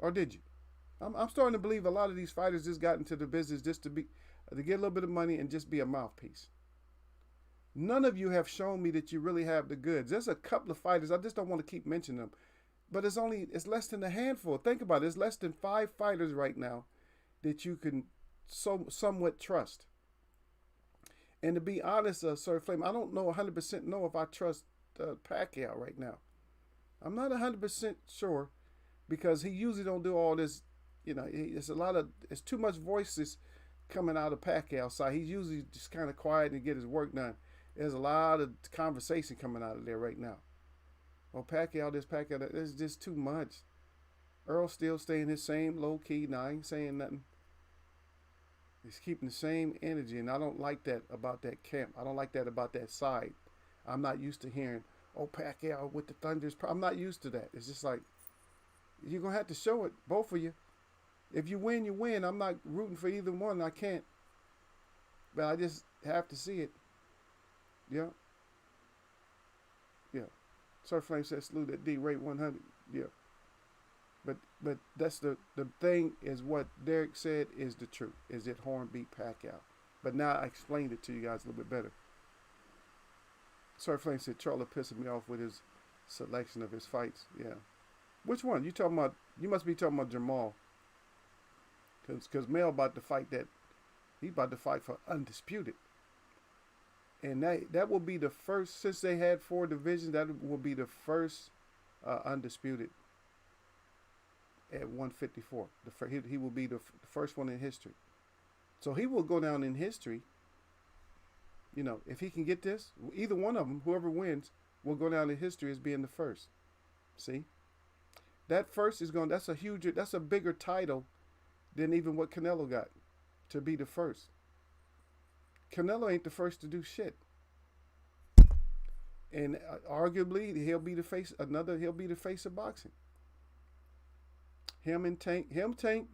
Or did you? I'm starting to believe a lot of these fighters just got into the business just to get a little bit of money and just be a mouthpiece. None of you have shown me that you really have the goods. There's a couple of fighters, I just don't want to keep mentioning them, but it's less than a handful. Think about it. It's less than 5 fighters right now that you can somewhat trust. And to be honest, Sir Flame, I don't know 100% know if I trust Pacquiao right now. I'm not 100% sure. Because he usually don't do all this, it's too much voices coming out of Pacquiao's side. He's usually just kind of quiet and get his work done. There's a lot of conversation coming out of there right now. Oh, Pacquiao this, Pacquiao that. It's just too much. Earl still staying his same low key. Now I ain't saying nothing. He's keeping the same energy, and I don't like that about that camp. I don't like that about that side. I'm not used to hearing, oh, Pacquiao with the Thunders. I'm not used to that. It's just like, you're going to have to show it, both of you. If you win, you win. I'm not rooting for either one. I can't. But I just have to see it. Yeah. Yeah. Sir Flame says salute at D rate 100. Yeah. But that's the thing is what Derek said is the truth. Is that Horn beat Pacquiao. But now I explained it to you guys a little bit better. Sir Flame said Charlie pissing me off with his selection of his fights. Yeah. Which one? You talking about? You must be talking about Jamal, because Mel about to fight that. He about to fight for undisputed, and that will be the first since they had 4 divisions. That will be the first undisputed at 154. He will be the first one in history. So he will go down in history. You know, if he can get this, either one of them, whoever wins, will go down in history as being the first. See, that first is going. That's a bigger title than even what Canelo got to be the first. Canelo ain't the first to do shit, and arguably he'll be the face. He'll be the face of boxing. Him, Tank,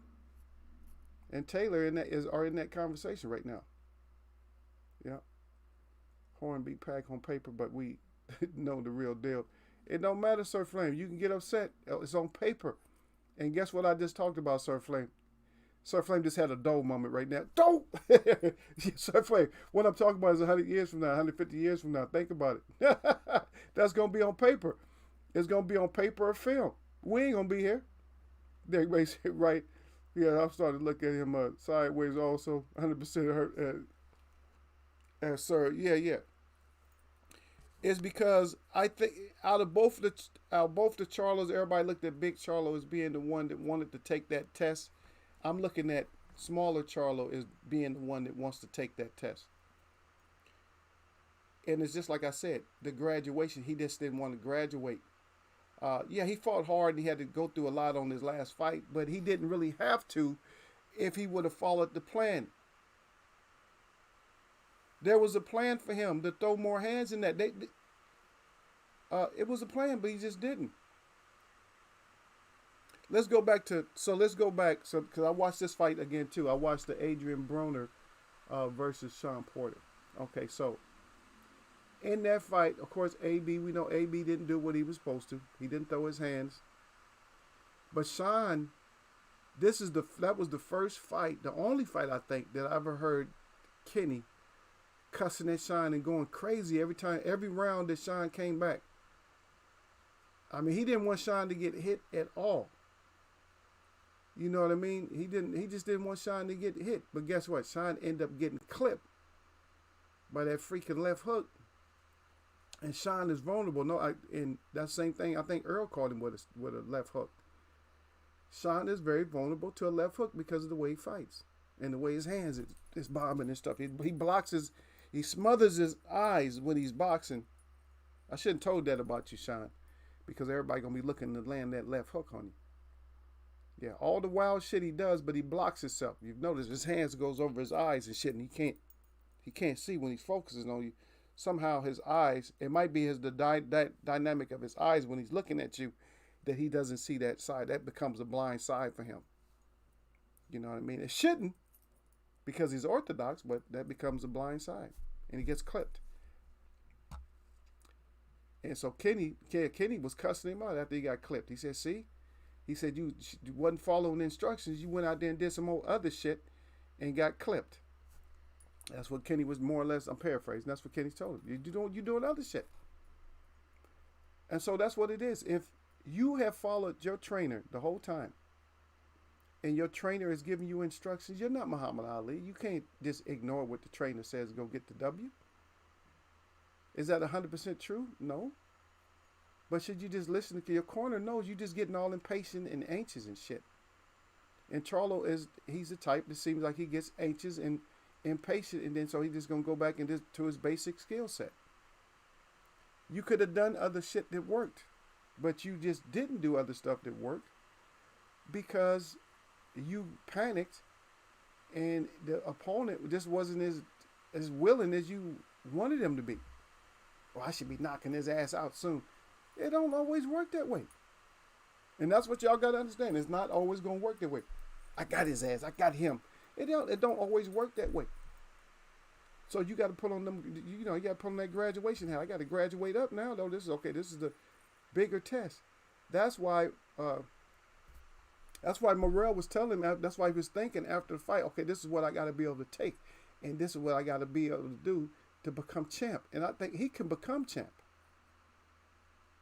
and Taylor are in that conversation right now. Yeah, horn be packed on paper, but we know the real deal. It don't matter, Sir Flame. You can get upset. It's on paper. And guess what I just talked about, Sir Flame? Sir Flame just had a dope moment right now. Dope! Sir Flame, what I'm talking about is 100 years from now, 150 years from now. Think about it. That's going to be on paper. It's going to be on paper or film. We ain't going to be here. Everybody said, right. Yeah, I'm starting to look at him sideways also. 100% hurt. Sir, yeah. It's because I think out of both the Charlos, everybody looked at Big Charlo as being the one that wanted to take that test. I'm looking at smaller Charlo as being the one that wants to take that test. And it's just like I said, the graduation, he just didn't want to graduate. Yeah, he fought hard and he had to go through a lot on his last fight, but he didn't really have to if he would have followed the plan. There was a plan for him to throw more hands in that. It was a plan, but he just didn't. Let's go back. So because I watched this fight again too. I watched the Adrian Broner versus Sean Porter. Okay, so in that fight, of course, we know AB didn't do what he was supposed to. He didn't throw his hands. But Sean, that was the first fight, the only fight I think that I ever heard Kenny cussing at Sean and going crazy every round that Sean came back. I mean, he didn't want Sean to get hit at all. You know what I mean? He just didn't want Sean to get hit. But guess what? Sean ended up getting clipped by that freaking left hook. And Sean is vulnerable. And that same thing, I think Earl caught him with a left hook. Sean is very vulnerable to a left hook because of the way he fights and the way his hands is bobbing and stuff. He he smothers his eyes when he's boxing. I shouldn't have told that about you, Sean, because everybody gonna be looking to land that left hook on you. Yeah, all the wild shit he does, but he blocks himself. You've noticed his hands goes over his eyes and shit, and he can't see when he's focusing on you. Somehow his eyes, it might be the dynamic of his eyes when he's looking at you, that he doesn't see that side. That becomes a blind side for him. You know what I mean? It shouldn't, because he's Orthodox, but that becomes a blind side, and he gets clipped. And so Kenny was cussing him out after he got clipped. He said, see? He said, you wasn't following the instructions. You went out there and did some more other shit and got clipped. That's what Kenny was more or less, I'm paraphrasing, that's what Kenny told him. You doing other shit. And so that's what it is. If you have followed your trainer the whole time, and your trainer is giving you instructions, you're not Muhammad Ali. You can't just ignore what the trainer says, go get the W. Is that 100% true? No. But should you just listen to your corner? No, you just getting all impatient and anxious and shit. And Charlo he's the type that seems like he gets anxious and impatient, and then so he's just gonna go back to his basic skill set. You could have done other shit that worked, but you just didn't do other stuff that worked because you panicked and the opponent just wasn't as willing as you wanted him to be. Well, I should be knocking his ass out soon. It don't always work that way. And that's what y'all got to understand. It's not always going to work that way. I got his ass. I got him. It don't always work that way. So you got to put on them, you got to put on that graduation hat. I got to graduate up now, though. This is the bigger test. That's why Morrell was telling him, that's why he was thinking after the fight, okay, this is what I got to be able to take. And this is what I got to be able to do to become champ. And I think he can become champ.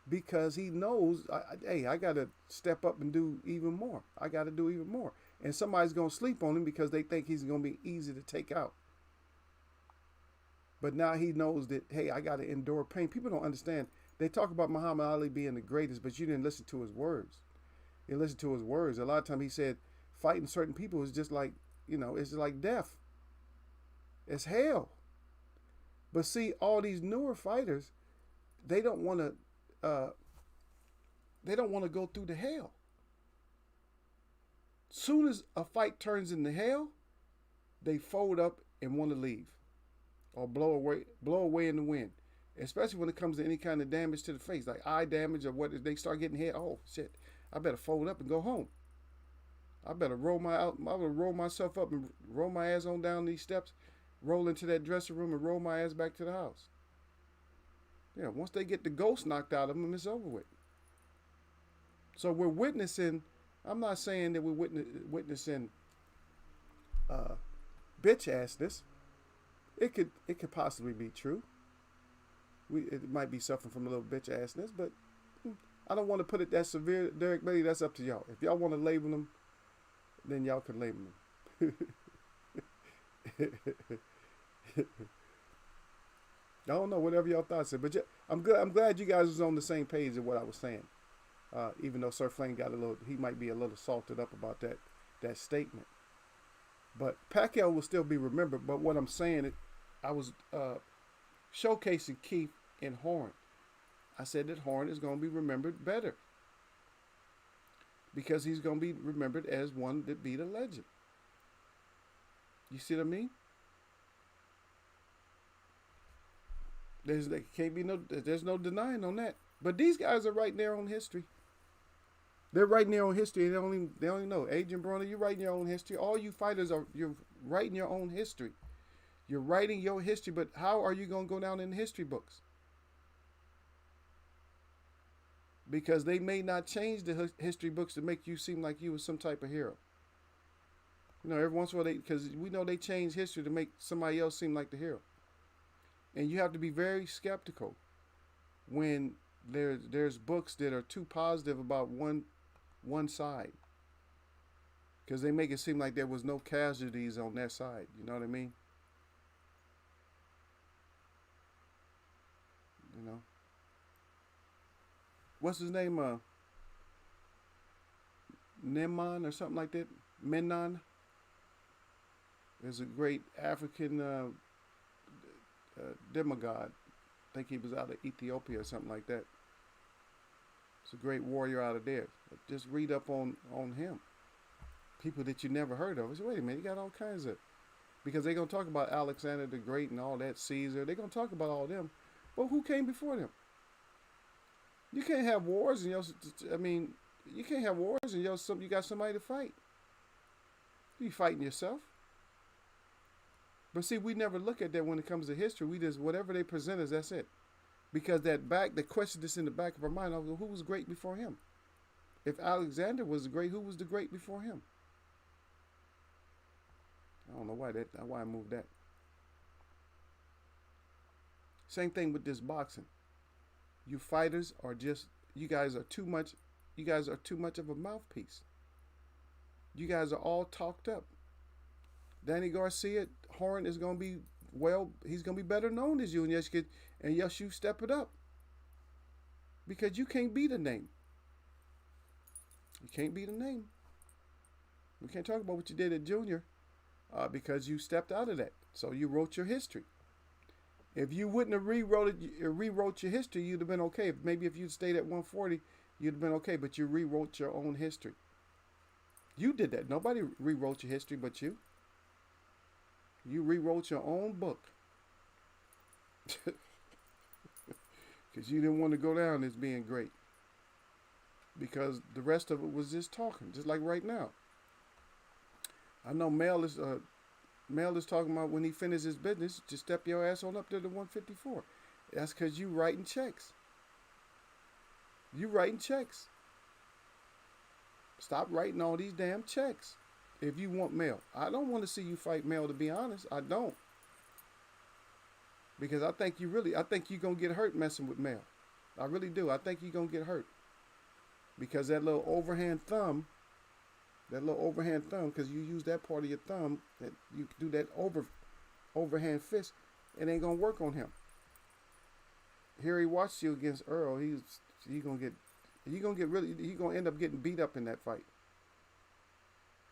because he knows, hey, I got to step up and do even more. I got to do even more. And somebody's going to sleep on him because they think he's going to be easy to take out. But now he knows that, hey, I got to endure pain. People don't understand. They talk about Muhammad Ali being the greatest, but you didn't listen to his words. You listen to his words. A lot of times he said fighting certain people is just like, it's like death. It's hell. But see, all these newer fighters, they don't want to go through the hell. Soon as a fight turns into hell, they fold up and want to leave or blow away in the wind. Especially when it comes to any kind of damage to the face, like eye damage or what, if they start getting hit, oh shit, I better fold up and go home. I better roll myself up and roll my ass on down these steps, roll into that dressing room and roll my ass back to the house. Yeah, once they get the ghost knocked out of them, it's over with. So we're witnessing, I'm not saying that we're witnessing bitch assness. It could possibly be true. It might be suffering from a little bitch assness, but I don't want to put it that severe. Derek Bailey, that's up to y'all. If y'all want to label them, then y'all can label them. I don't know, whatever y'all thoughts are, but I'm glad you guys was on the same page of what I was saying. Even though Sir Flame he might be a little salted up about that statement. But Pacquiao will still be remembered. But what I'm saying, I was showcasing Keith and Horn. I said that Horn is going to be remembered better because he's going to be remembered as one that beat a legend. You see what I mean? There's no denying on that. But these guys are writing their own history. They're writing their own history. They don't even know. Adrian Broner, you're writing your own history. All you fighters you're writing your own history. You're writing your history, but how are you going to go down in the history books? Because they may not change the history books to make you seem like you was some type of hero. Every once in a while, because we know they change history to make somebody else seem like the hero. And you have to be very skeptical when there's books that are too positive about one side. Because they make it seem like there was no casualties on their side. You know what I mean? What's his name? Neman or something like that? Menon. There's a great African demigod. I think he was out of Ethiopia or something like that. It's a great warrior out of there. But just read up on him. People that you never heard of. I said, wait a minute, you got all kinds of... Because they're going to talk about Alexander the Great and all that, Caesar. They're going to talk about all them. But who came before them? You can't have wars and you can't have wars and you got somebody to fight. You fighting yourself. But see, we never look at that when it comes to history. We just, whatever they present us, that's it. Because the question that's in the back of our mind, who was great before him? If Alexander was great, who was the great before him? I don't know why I moved that. Same thing with this boxing. You fighters you guys are too much of a mouthpiece. You guys are all talked up. Danny Garcia, Horn is going to be, he's going to be better known as you, and yes, you step it up. Because you can't beat a name. You can't beat a name. We can't talk about what you did at Junior because you stepped out of that. So you wrote your history. If you wouldn't have rewrote your history, you'd have been okay. Maybe if you'd stayed at 140, you'd have been okay, but you rewrote your own history. You did that. Nobody rewrote your history but you. You rewrote your own book. Because you didn't want to go down as being great. Because the rest of it was just talking, just like right now. I know Mel is talking about when he finishes his business, just step your ass on up to the 154. That's because you writing checks. You writing checks. Stop writing all these damn checks. If you want Mel. I don't want to see you fight Mel, to be honest. I don't. Because I think you're going to get hurt messing with Mel. I really do. I think you're gonna get hurt because that little overhand thumb, because you use that part of your thumb that you do that overhand fist, it ain't gonna work on him. Here he watched you against Earl. He gonna get he gonna end up getting beat up in that fight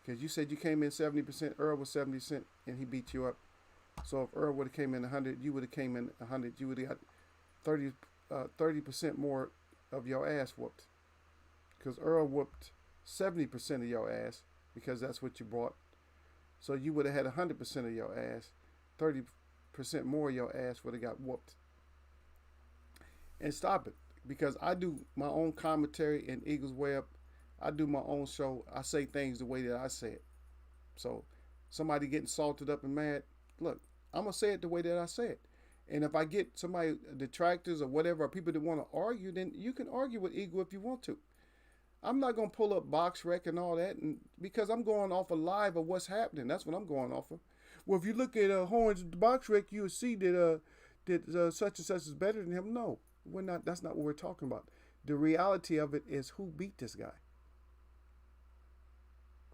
because you said you came in 70%. Earl was 70%, and he beat you up. So if Earl would have came in 100, you would have came in 100. You would have got 30% more of your ass whooped because Earl whooped 70% of your ass because that's what you brought. So you would have had 100% of your ass. 30% more of your ass would have got whooped. And stop it, because I do my own commentary in Eagles Way Up. I do my own show. I say things the way that I say it. So somebody getting salted up and mad, look, I'm gonna say it the way that I say it. And if I get somebody detractors or whatever, or people that want to argue, then you can argue with Eagle if you want to. I'm not gonna pull up box rec and all that, and because I'm going off a live of what's happening. That's what I'm going off of. Well, if you look at Horns box rec, you'll see that such and such is better than him. No, we're not. That's not what we're talking about. The reality of it is who beat this guy.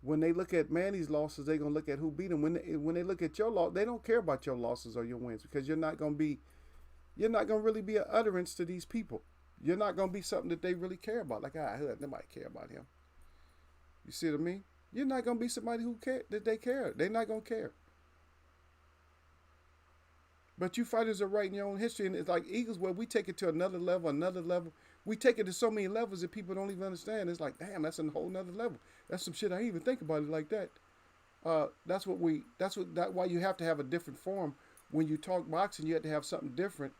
When they look at Manny's losses, they're gonna look at who beat him. When they look at your loss, they don't care about your losses or your wins because you're not gonna really be an utterance to these people. You're not gonna be something that they really care about. Like, nobody care about him. You see what I mean? You're not gonna be somebody who care that they care. They're not gonna care. But you fighters are writing your own history, and it's like Eagles, where we take it to another level. We take it to so many levels that people don't even understand. It's like, damn, that's a whole nother level. That's some shit I didn't even think about it like that. That's why you have to have a different form. When you talk boxing, you have to have something different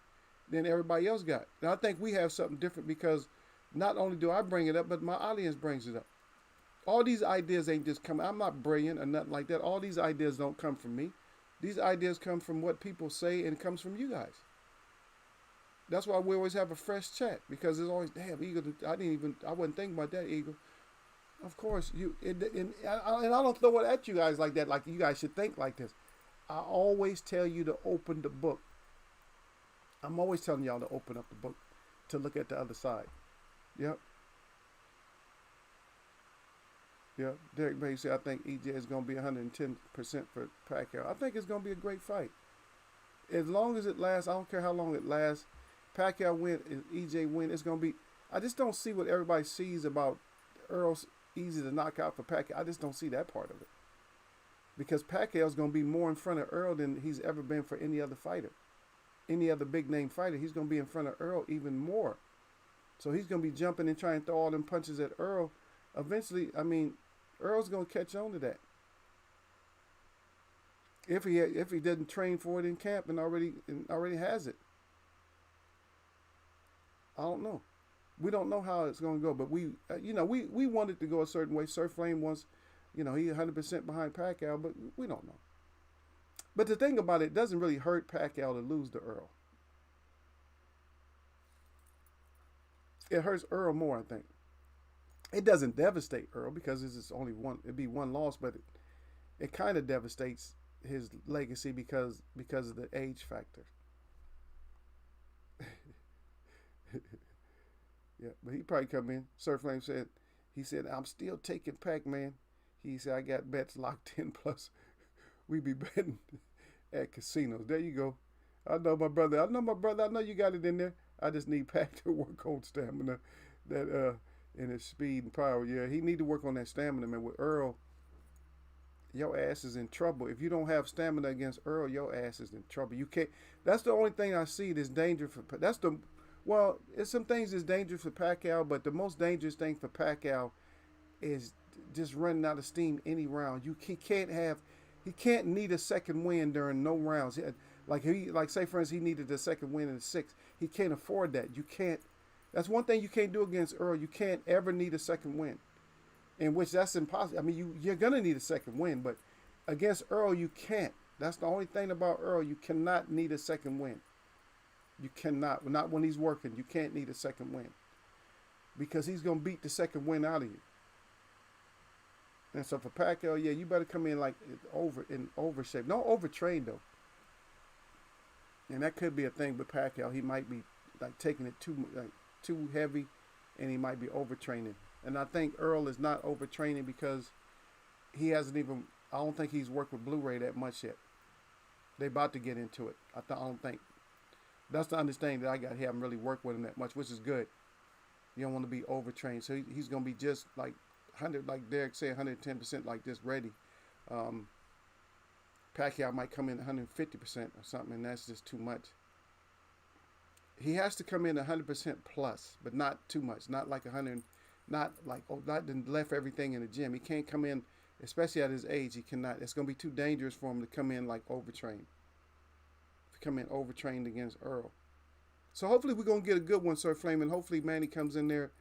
than everybody else got. And I think we have something different because not only do I bring it up, but my audience brings it up. All these ideas ain't just coming. I'm not brilliant or nothing like that. All these ideas don't come from me. These ideas come from what people say, and it comes from you guys. That's why we always have a fresh chat, because it's always, damn, Eagle, I wasn't thinking about that, Eagle. Of course, and I don't throw it at you guys like that, like you guys should think like this. I always tell you to open the book. I'm always telling y'all to open up the book to look at the other side. Yep. Yeah, Derek May said, I think EJ is going to be 110% for Pacquiao. I think it's going to be a great fight. As long as it lasts, I don't care how long it lasts. Pacquiao win, EJ win, it's going to be... I just don't see what everybody sees about Earl's easy to knock out for Pacquiao. I just don't see that part of it. Because Pacquiao's going to be more in front of Earl than he's ever been for any other fighter. Any other big-name fighter, he's going to be in front of Earl even more. So he's going to be jumping and trying to throw all them punches at Earl. Eventually, I mean... Earl's gonna catch on to that if he doesn't train for it in camp and already has it. I don't know. We don't know how it's gonna go, but we want it to go a certain way. Sir Flame wants, he 100% behind Pacquiao, but we don't know. But the thing about it doesn't really hurt Pacquiao to lose to Earl. It hurts Earl more, I think. It doesn't devastate Earl because it's only one. It'd be one loss, but it kind of devastates his legacy because of the age factor. Yeah, but he probably come in. Sir Flame said, I'm still taking Pac-Man. He said, I got bets locked in. Plus, we be betting at casinos. There you go. I know my brother. I know you got it in there. I just need Pac to work on stamina. And his speed and power. Yeah, he need to work on that stamina, man. With Earl, your ass is in trouble. If you don't have stamina against Earl, your ass is in trouble. You can't. That's the only thing I see that's dangerous for. It's some things that's dangerous for Pacquiao, but the most dangerous thing for Pacquiao is just running out of steam any round. He can't need a second win during no rounds. Say for instance, he needed a second win in the sixth. He can't afford that. You can't. That's one thing you can't do against Earl. You can't ever need a second win, in which that's impossible. I mean, you're going to need a second win, but against Earl, you can't. That's the only thing about Earl. You cannot need a second win. You cannot. Not when he's working. You can't need a second win because he's going to beat the second win out of you. And so for Pacquiao, yeah, you better come in like in overshape. Don't overtrain, though. And that could be a thing with Pacquiao. He might be like taking it too much. too heavy, and he might be overtraining. And I think Earl is not overtraining because he hasn't even. I don't think he's worked with Blu-ray that much yet. They about to get into it. I don't think. That's the understanding that I got. He haven't really worked with him that much, which is good. You don't want to be overtrained, so he's going to be just like 100, like Derek said, 110%, like just ready. Pacquiao might come in 150% or something, and that's just too much. He has to come in 100% plus, but not too much. Not like 100, not like not left everything in the gym. He can't come in, especially at his age. He cannot. It's going to be too dangerous for him to come in like overtrained. To come in overtrained against Earl. So hopefully we're going to get a good one, Sir Flame, and hopefully Manny comes in there,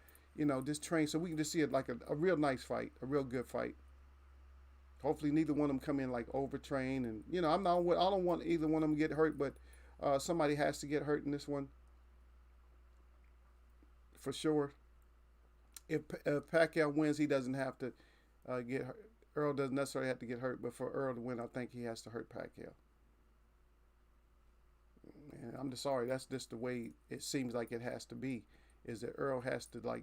just train so we can just see it like a real nice fight, a real good fight. Hopefully neither one of them come in like overtrained, and I don't want either one of them to get hurt, but somebody has to get hurt in this one for sure. If Pacquiao wins, he doesn't have to get hurt. Earl doesn't necessarily have to get hurt, but for Earl to win, I think he has to hurt Pacquiao. And I'm just sorry, that's just the way it seems like it has to be. Is that Earl has to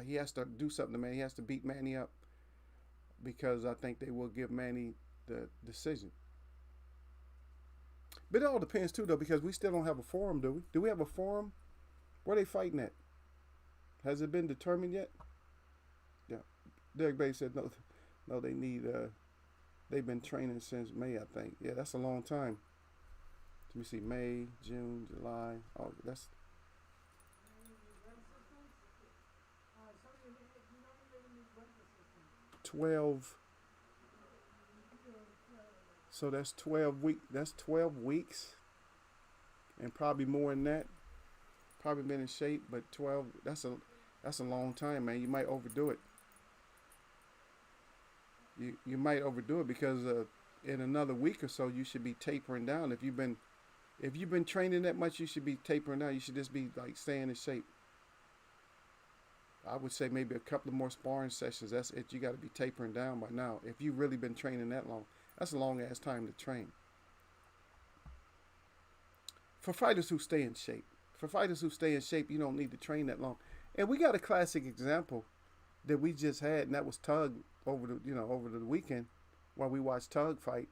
he has to do something to Manny. He has to beat Manny up, because I think they will give Manny the decision. But it all depends too, though, because we still don't have a forum, do we? Do we have a forum? Where are they fighting at? Has it been determined yet? Yeah. Derek Bay said no. They need. They've been training since May, I think. Yeah, that's a long time. Let me see. May, June, July. Oh, that's. 12. So that's 12 weeks. That's 12 weeks, and probably more than that. Probably been in shape, but 12. That's a long time, man. You might overdo it. You might overdo it because in another week or so you should be tapering down. If you've been training that much, you should be tapering down. You should just be like staying in shape. I would say maybe a couple of more sparring sessions. That's it. You got to be tapering down by now. If you've really been training that long, that's a long ass time to train. For fighters who stay in shape, you don't need to train that long. And we got a classic example that we just had, and that was Tug over the weekend while we watched Tug fight.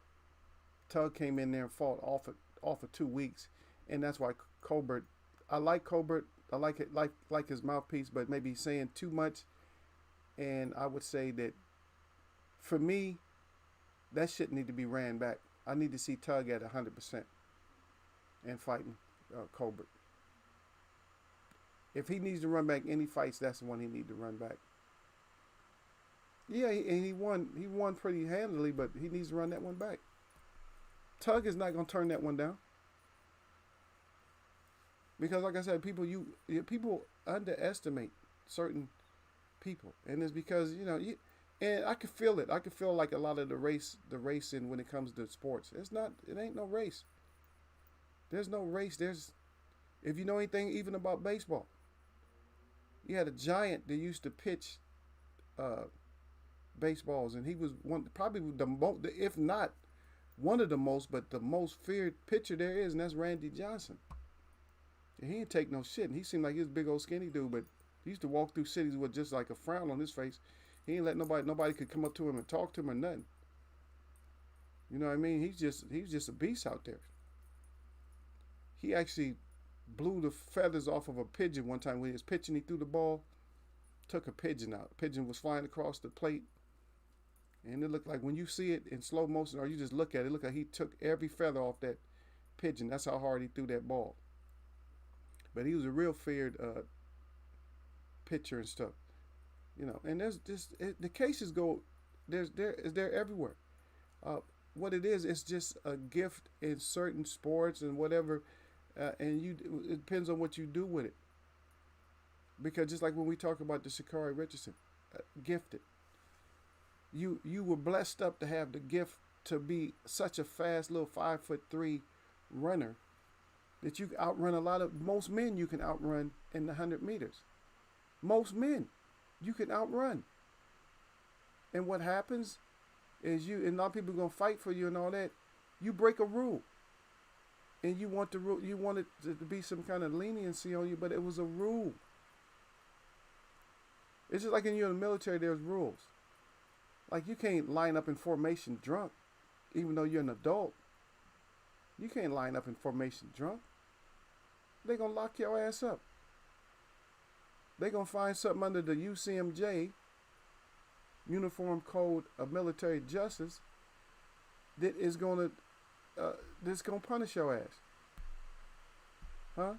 Tug came in there and fought off for 2 weeks, and that's why Colbert. I like Colbert. I like it, like his mouthpiece, but maybe he's saying too much. And I would say that for me, that shit need to be ran back. I need to see Tug at 100% and fighting Colbert. If he needs to run back any fights, that's the one he needs to run back. Yeah, and he won. He won pretty handily, but he needs to run that one back. Tug is not going to turn that one down. Because, like I said, people underestimate certain people, and it's because and I could feel it. I could feel like a lot of the racing when it comes to sports. It ain't no race. There's no race. If you know anything even about baseball, you had a giant that used to pitch baseballs, and he was probably the most, if not one of the most, but the most feared pitcher there is, and that's Randy Johnson. And he didn't take no shit, and he seemed like he was a big old skinny dude, but he used to walk through cities with just like a frown on his face. He ain't let nobody could come up to him and talk to him or nothing. You know what I mean? He's just a beast out there. He actually blew the feathers off of a pigeon one time when he was pitching. He threw the ball, took a pigeon out. The pigeon was flying across the plate, and it looked like, when you see it in slow motion or you just look at it, look like he took every feather off that pigeon. That's how hard he threw that ball. But he was a real feared pitcher and stuff, And there's just the cases go. They're everywhere. What it is, it's just a gift in certain sports and whatever, and it depends on what you do with it. Because just like when we talk about the Sha'Carri Richardson, gifted. You were blessed up to have the gift to be such a fast little 5'3" runner that you can outrun most men you can outrun in the 100 meters. Most men you can outrun. And what happens is and a lot of people are going to fight for you and all that. You break a rule. And you want it to be some kind of leniency on you, but it was a rule. It's just like in the military, there's rules. Like you can't line up in formation drunk, even though you're an adult. You can't line up in formation drunk. They're gonna lock your ass up. They're gonna find something under the UCMJ, Uniform Code of Military Justice, that is gonna that's gonna punish your ass, huh?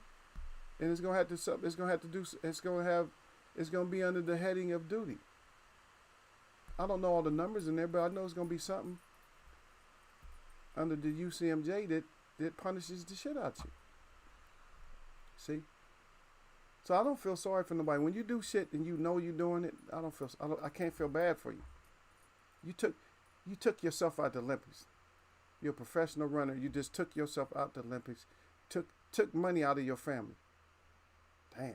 And it's gonna have to it's gonna be under the heading of duty. I don't know all the numbers in there, but I know it's gonna be something under the UCMJ that punishes the shit out you. See? So I don't feel sorry for nobody. When you do shit and you know you're doing it, I can't feel bad for you. You took yourself out the Olympics. You're a professional runner. You just took yourself out the Olympics. Took money out of your family. Damn.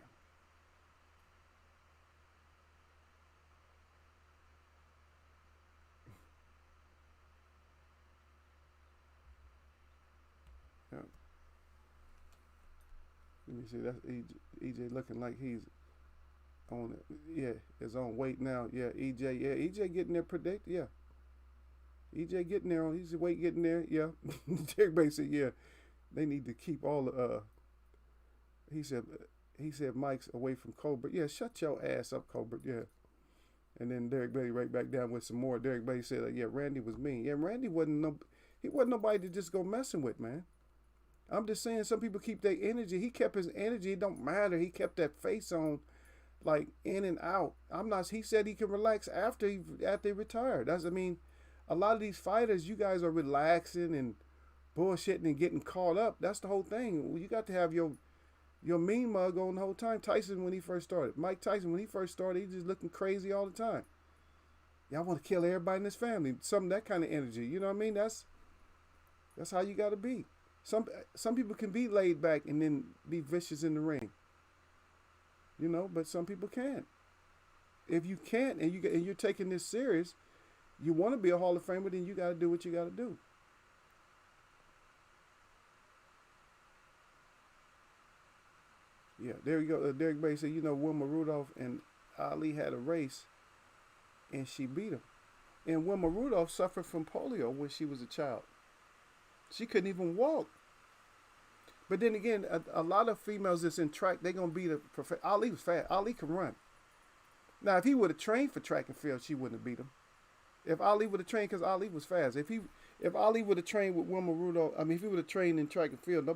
Yeah. Let me see. That's EJ looking like he's on it. Yeah, his own weight now. Yeah, EJ. Yeah, EJ getting there. Predict. Yeah. EJ getting there on his weight getting there. Yeah. Derek Bay said, yeah, they need to keep all the he said Mike's away from Colbert. Yeah, shut your ass up, Colbert. Yeah. And then Derek Bay right back down with some more. Derek Bay said, yeah, Randy was mean. Yeah, Randy he wasn't nobody to just go messing with, man. I'm just saying some people keep their energy. He kept his energy. It don't matter. He kept that face on, like in and out. He said he can relax after he retired. A lot of these fighters, you guys are relaxing and bullshitting and getting caught up. That's the whole thing. You got to have your mean mug on the whole time. Tyson, when he first started. Mike Tyson, when he first started, he just looking crazy all the time. Y'all want to kill everybody in his family. That kind of energy. You know what I mean? That's how you got to be. Some people can be laid back and then be vicious in the ring. You know, but some people can't. If you can't and you're taking this serious, you want to be a Hall of Famer, then you got to do what you got to do. Yeah, there you go. Derek Bay said, Wilma Rudolph and Ali had a race, and she beat him. And Wilma Rudolph suffered from polio when she was a child. She couldn't even walk. But then again, a lot of females that's in track, they're going to be Ali was fast. Ali can run. Now, if he would have trained for track and field, she wouldn't have beat him. If Ali would have trained, because Ali was fast. If Ali would have trained with Wilma Rudolph, if he would have trained in track and field,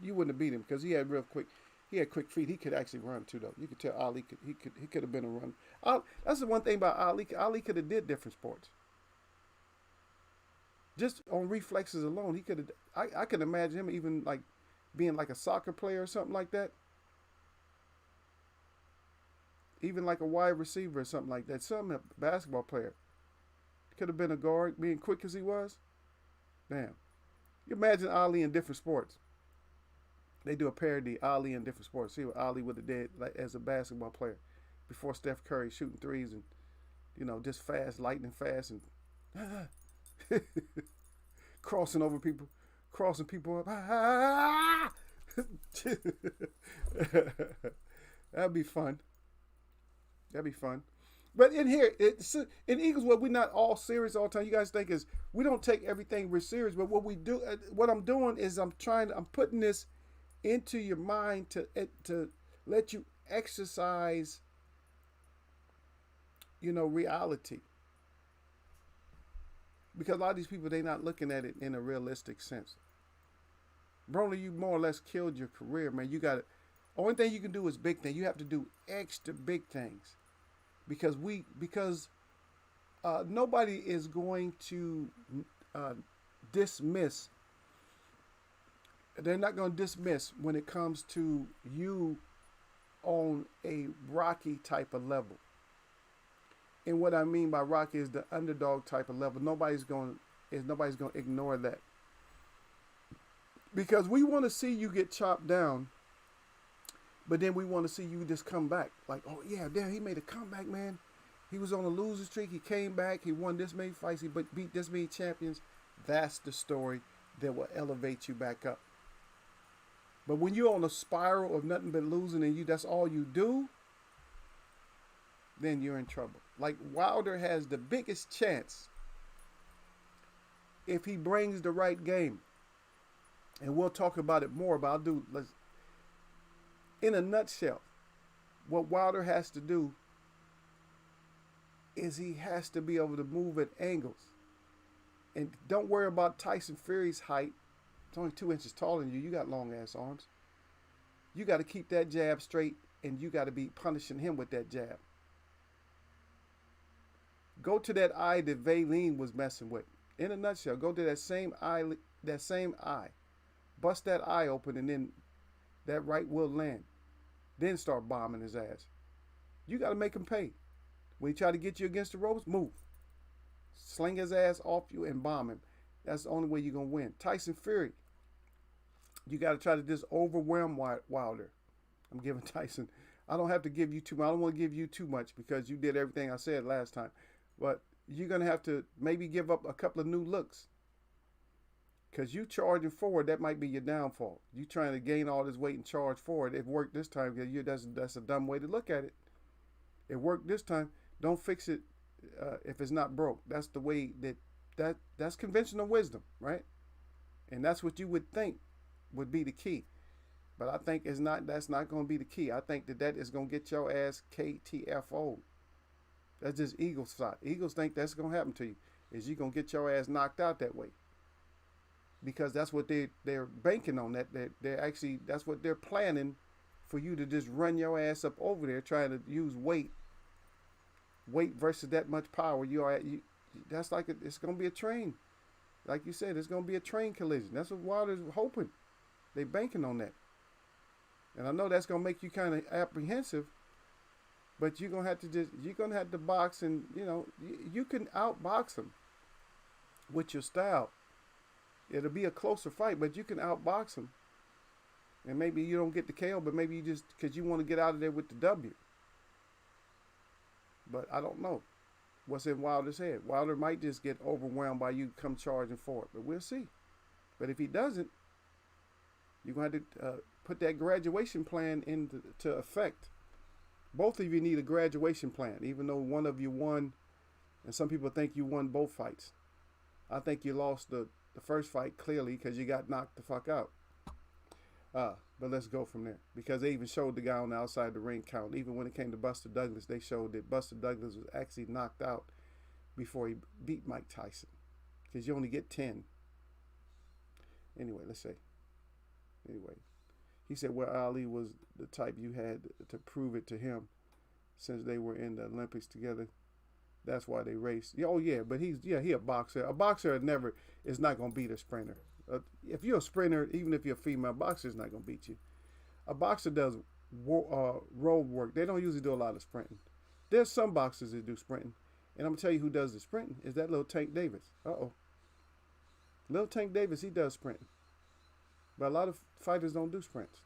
you wouldn't have beat him because he had quick feet. He could actually run too, though. You could tell Ali he could have been a runner. That's the one thing about Ali. Ali could have did different sports. Just on reflexes alone, he could have. I could imagine him even like being like a soccer player or something like that. Even like a wide receiver or something like that. A basketball player. Could have been a guard, being quick as he was. Damn. You imagine Ali in different sports. They do a parody, Ali in different sports. See what Ali would have did like as a basketball player before Steph Curry shooting threes and, just fast, lightning fast and crossing people up. That'd be fun. But in here, in Eagles, we're not all serious all the time. You guys think is we don't take everything we're serious, but what we do, what I'm doing is I'm putting this into your mind to let you exercise, reality. Because a lot of these people, they're not looking at it in a realistic sense. Broner, you more or less killed your career, man. Only thing you can do is big things. You have to do extra big things. Because nobody is going to dismiss. They're not going to dismiss when it comes to you on a Rocky type of level. And what I mean by Rocky is the underdog type of level. Nobody's going to ignore that. Because we want to see you get chopped down, but then we want to see you just come back. Like, oh yeah, there he made a comeback, man. He was on a losing streak. He came back. He won this many fights. He beat this many champions. That's the story that will elevate you back up. But when you're on a spiral of nothing but losing and that's all you do, then you're in trouble. Like Wilder has the biggest chance if he brings the right game. And we'll talk about it more, but I'll do, in a nutshell, what Wilder has to do is he has to be able to move at angles. And don't worry about Tyson Fury's height. It's only 2 inches taller than you. You got long ass arms. You got to keep that jab straight, and you got to be punishing him with that jab. Go to that eye that Valine was messing with. In a nutshell, go to that same eye. That same eye. Bust that eye open, and then that right will land. Then start bombing his ass. You got to make him pay. When he try to get you against the ropes, move. Sling his ass off you and bomb him. That's the only way you're going to win. Tyson Fury, you got to try to just overwhelm Wilder. I'm giving Tyson. I don't have to give you too much. I don't want to give you too much because you did everything I said last time. But you're going to have to maybe give up a couple of new looks. Because you charging forward, that might be your downfall. You trying to gain all this weight and charge forward. It worked this time. That's a dumb way to look at it. It worked this time. Don't fix it if it's not broke. That's the way that's conventional wisdom, right? And that's what you would think would be the key. But I think that's not going to be the key. I think that is going to get your ass KTFO. That's just Eagles' side. Eagles think that's going to happen to you. Is you're going to get your ass knocked out that way. Because that's what they're banking on. They're actually, that's what they're planning for you to just run your ass up over there trying to use weight versus that much power. That's like it's going to be a train. Like you said, it's going to be a train collision. That's what Wilder's hoping. They banking on that. And I know that's going to make you kind of apprehensive, but you're going to have to box, and you can outbox him with your style. It'll be a closer fight, but you can outbox him. And maybe you don't get the KO, but maybe you just, because you want to get out of there with the W. But I don't know what's in Wilder's head. Wilder might just get overwhelmed by you come charging forward, but we'll see. But if he doesn't, you're going to have to put that graduation plan into effect. Both of you need a graduation plan, even though one of you won, and some people think you won both fights. I think you lost the first fight clearly because you got knocked the fuck out. But let's go from there. Because they even showed the guy on the outside the ring count. Even when it came to Buster Douglas, they showed that Buster Douglas was actually knocked out before he beat Mike Tyson. Because you only get 10. Anyway, he said, well, Ali was the type you had to prove it to him since they were in the Olympics together. That's why they raced. Oh yeah, but he a boxer. A boxer is not gonna beat a sprinter. If you're a sprinter, even if you're a female, boxer is not gonna beat you. A boxer does road work. They don't usually do a lot of sprinting. There's some boxers that do sprinting, and I'm gonna tell you who does the sprinting is that little Tank Davis. Little Tank Davis, he does sprinting, but a lot of fighters don't do sprints.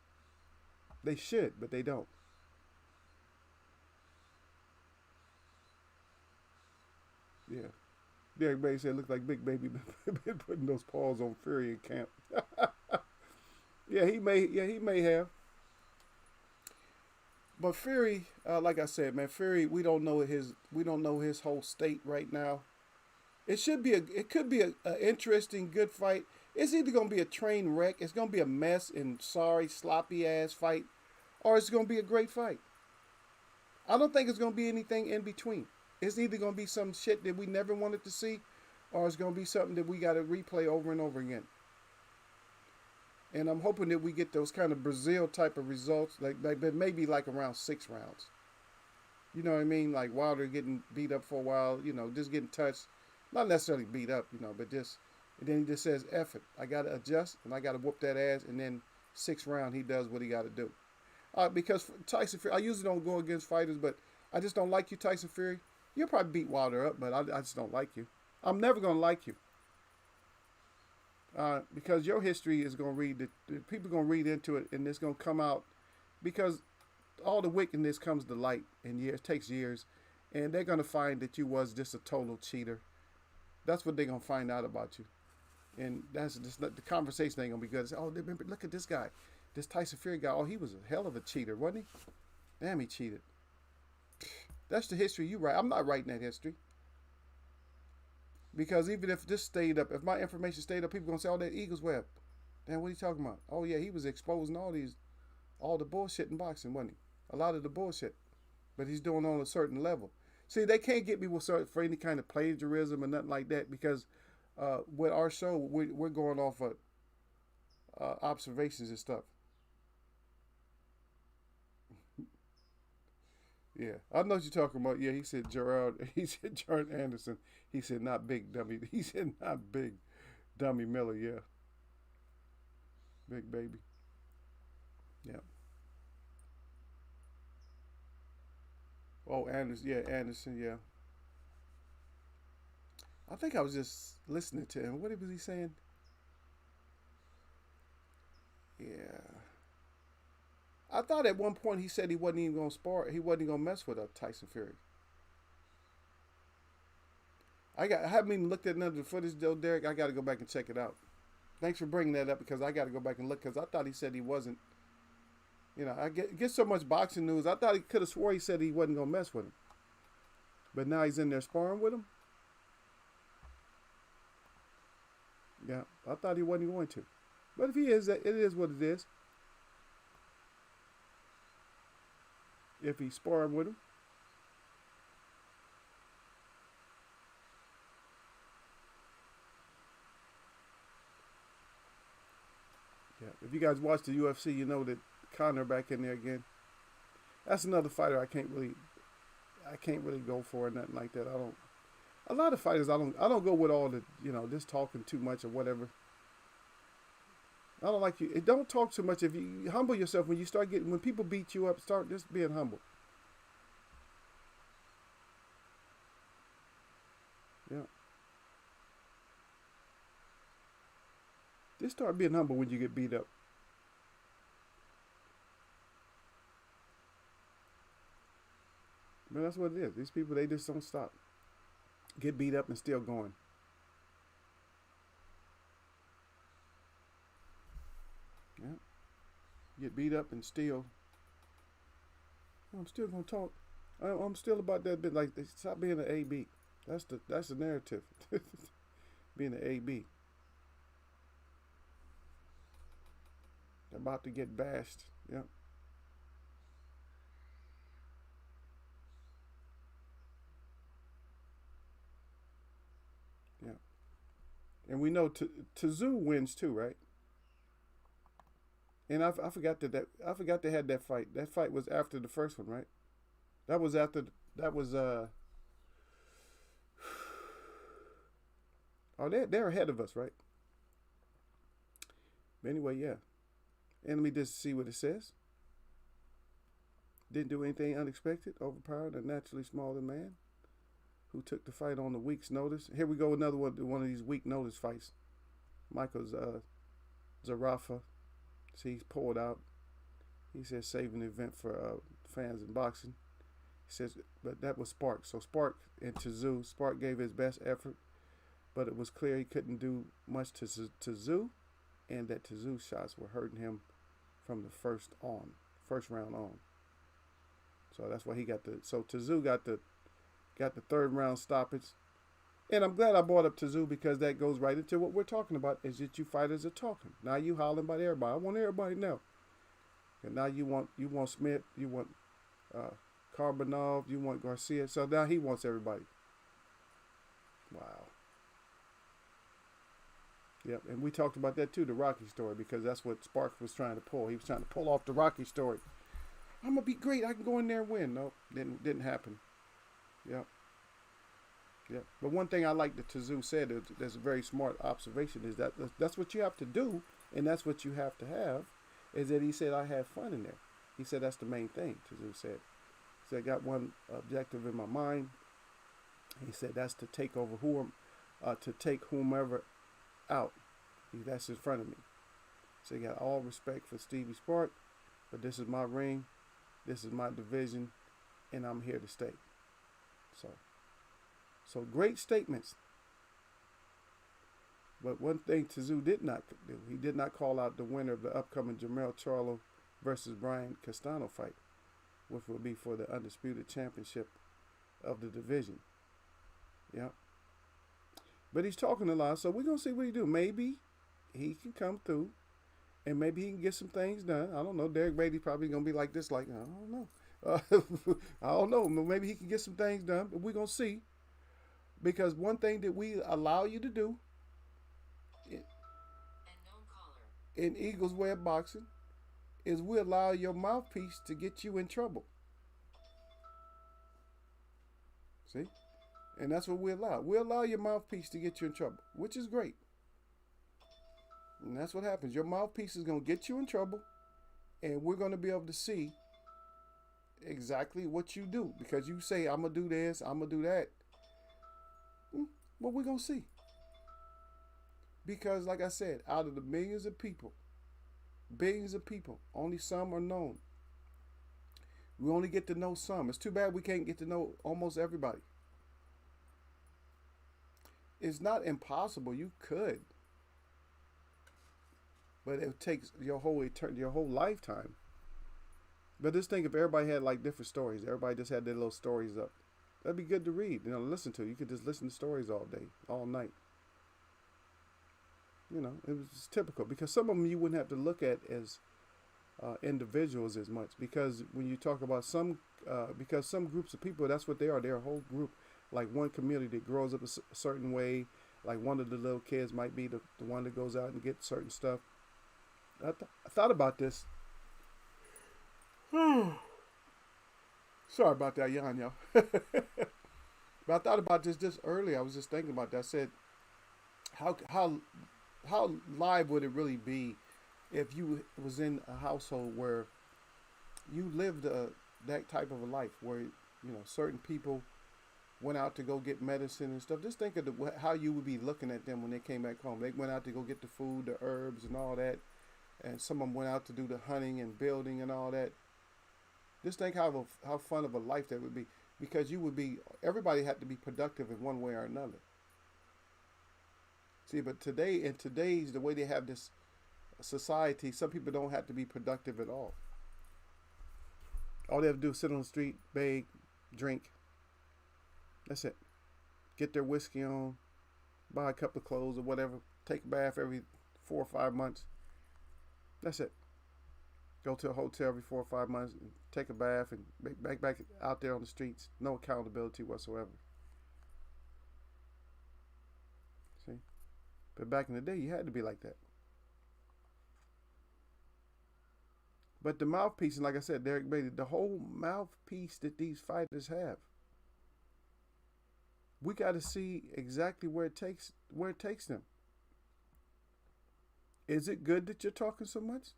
They should, but they don't. Yeah. Derek Bay said, "Looks like Big Baby been putting those paws on Fury in camp." He may have. But Fury, like I said, man, Fury, we don't know his whole state right now. It could be an interesting, good fight. It's either gonna be a train wreck, it's gonna be a mess and sloppy ass fight, or it's gonna be a great fight. I don't think it's gonna be anything in between. It's either going to be some shit that we never wanted to see, or it's going to be something that we got to replay over and over again. And I'm hoping that we get those kind of Brazil type of results, like maybe like around 6 rounds. You know what I mean? Like Wilder getting beat up for a while, just getting touched. Not necessarily beat up, but just, and then he just says, F it. I got to adjust, and I got to whoop that ass, and then 6th round, he does what he got to do. Because Tyson Fury, I usually don't go against fighters, but I just don't like you, Tyson Fury. You'll probably beat Wilder up, but I just don't like you. I'm never going to like you. Because your history is going to people are going to read into it, and it's going to come out, because all the wickedness comes to light in years, takes years, and they're going to find that you was just a total cheater. That's what they're going to find out about you. And that's just, the conversation ain't going to be good. Say, oh, look at this guy. This Tyson Fury guy, he was a hell of a cheater, wasn't he? Damn, he cheated. That's the history you write. I'm not writing that history. Because even if this stayed up, if my information stayed up, people gonna say, "Oh, that Eagles web." Damn, what are you talking about? Oh yeah, he was exposing all the bullshit in boxing, wasn't he? A lot of the bullshit, but he's doing it on a certain level. See, they can't get me for any kind of plagiarism or nothing like that because with our show, we're going off of observations and stuff. Yeah, I know what you're talking about. Yeah, he said Gerard. He said Gerard Anderson. He said not big dummy. He said not big dummy Miller. Yeah, big baby. Yeah. Oh, Anderson. Yeah, Anderson. Yeah. I think I was just listening to him. What was he saying? Yeah. I thought at one point he said he wasn't even gonna spar. He wasn't gonna mess with Tyson Fury. I haven't even looked at none of the footage though, Derek. I got to go back and check it out. Thanks for bringing that up because I got to go back and look because I thought he said he wasn't. You know, I get so much boxing news. I thought he could have swore he said he wasn't gonna mess with him, but now he's in there sparring with him. Yeah, I thought he wasn't going to, but if he is, it is what it is. If he's sparring with him, yeah. If you guys watch the UFC, you know that Conor back in there again. That's another fighter I can't really go for or nothing like that. I don't. A lot of fighters I don't go with all the just talking too much or whatever. I don't like you. Don't talk too much. If you humble yourself when you start getting when people beat you up, start just being humble. Yeah, just start being humble when you get beat up. But that's what it is. These people they just don't stop. Get beat up and still going. Yeah, get beat up and still. I'm still gonna talk. I'm still about that bit. Like stop being an AB. That's the narrative. Being an AB. About to get bashed. Yeah, yeah. And we know Tzu wins too, right? And I forgot that I forgot they had that fight. That fight was after the first one, right? That was after that was oh they're ahead of us, right? But anyway, yeah. And let me just see what it says. Didn't do anything unexpected, overpowered, a naturally smaller man who took the fight on a week's notice. Here we go, another one of these week notice fights. Michael Zarafa. See, he's pulled out. He says saving the event for fans in boxing. He says, but that was Spark. So Spark and Tzu. Spark gave his best effort, but it was clear he couldn't do much to Tzu, and that Tzu's shots were hurting him from the first round on. So that's why he got the. So Tzu got the third round stoppage. And I'm glad I brought up Tzu because that goes right into what we're talking about is that you fighters are talking. Now you hollering about everybody. I want everybody to know. And now you want Smith, you want uh, Karbinov, you want Garcia. So now he wants everybody. Wow. Yep, and we talked about that too, the Rocky story, because that's what Sparks was trying to pull. He was trying to pull off the Rocky story. I'm gonna be great. I can go in there and win. No, didn't happen. Yep. Yeah, but one thing I like that Tzu said that's a very smart observation is that that's what you have to do, and that's what you have to have, is that he said I have fun in there. He said that's the main thing. Tzu said. He said I got one objective in my mind. He said that's to take over to take whomever out. That's in front of me. So he got all respect for Stevie Spark, but this is my ring, this is my division, and I'm here to stay. So great statements. But one thing Tzu did not do, he did not call out the winner of the upcoming Jermell Charlo versus Brian Castano fight, which will be for the Undisputed Championship of the division. Yeah. But he's talking a lot, so we're gonna see what he do. Maybe he can come through, and maybe he can get some things done. I don't know. Derek Beatty's probably gonna be like this, like I don't know. I don't know. Maybe he can get some things done, but we're gonna see. Because one thing that we allow you to do in Eagles way of boxing is we allow your mouthpiece to get you in trouble. See? And that's what we allow. We allow your mouthpiece to get you in trouble, which is great. And that's what happens. Your mouthpiece is going to get you in trouble, and we're going to be able to see exactly what you do. Because you say, I'm going to do this, I'm going to do that. Well, we're going to see. Because, like I said, out of the billions of people, only some are known. We only get to know some. It's too bad we can't get to know almost everybody. It's not impossible. You could. But it takes your whole lifetime. But just think if everybody had like different stories. Everybody just had their little stories up. That'd be good to read, listen to. You could just listen to stories all day, all night. It was typical because some of them you wouldn't have to look at as individuals as much because when you talk about because some groups of people, that's what they are. They're a whole group, like one community that grows up a certain way. Like one of the little kids might be the one that goes out and gets certain stuff. I thought about this. Sorry about that, yawn, y'all. But I thought about this just earlier. I was just thinking about that. I said, how live would it really be if you was in a household where you lived that type of a life where certain people went out to go get medicine and stuff. Just think of how you would be looking at them when they came back home. They went out to go get the food, the herbs, and all that, and some of them went out to do the hunting and building and all that. Just think how fun of a life that would be, because everybody had to be productive in one way or another. See, but in today's the way they have this society, some people don't have to be productive at all. All they have to do is sit on the street, beg, drink. That's it. Get their whiskey on, buy a couple of clothes or whatever, take a bath every 4 or 5 months. That's it. Go to a hotel every 4 or 5 months, and take a bath, and back out there on the streets. No accountability whatsoever. See? But back in the day, you had to be like that. But the mouthpiece, and like I said, Derek Beatty, the whole mouthpiece that these fighters have, we got to see exactly where it takes them. Is it good that you're talking so much?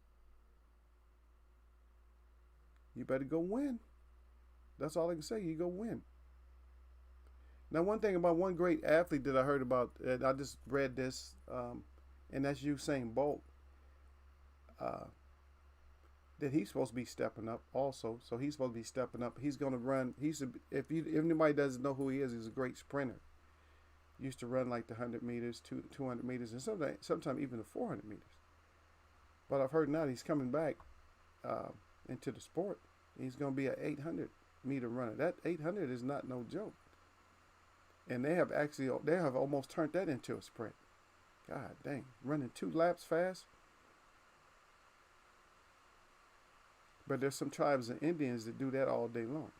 You better go win. That's all I can say. You go win. Now, one thing about one great athlete that I heard about, and I just read this, and that's Usain Bolt, that he's supposed to be stepping up also. So he's supposed to be stepping up. He's going to run. If anybody doesn't know who he is, he's a great sprinter. Used to run like the 100 meters, 200 meters, and sometimes even the 400 meters. But I've heard now he's coming back into the sport. He's going to be an 800-meter runner. That 800 is not no joke. And they have almost turned that into a sprint. God dang, running 2 laps fast. But there's some tribes of Indians that do that all day long.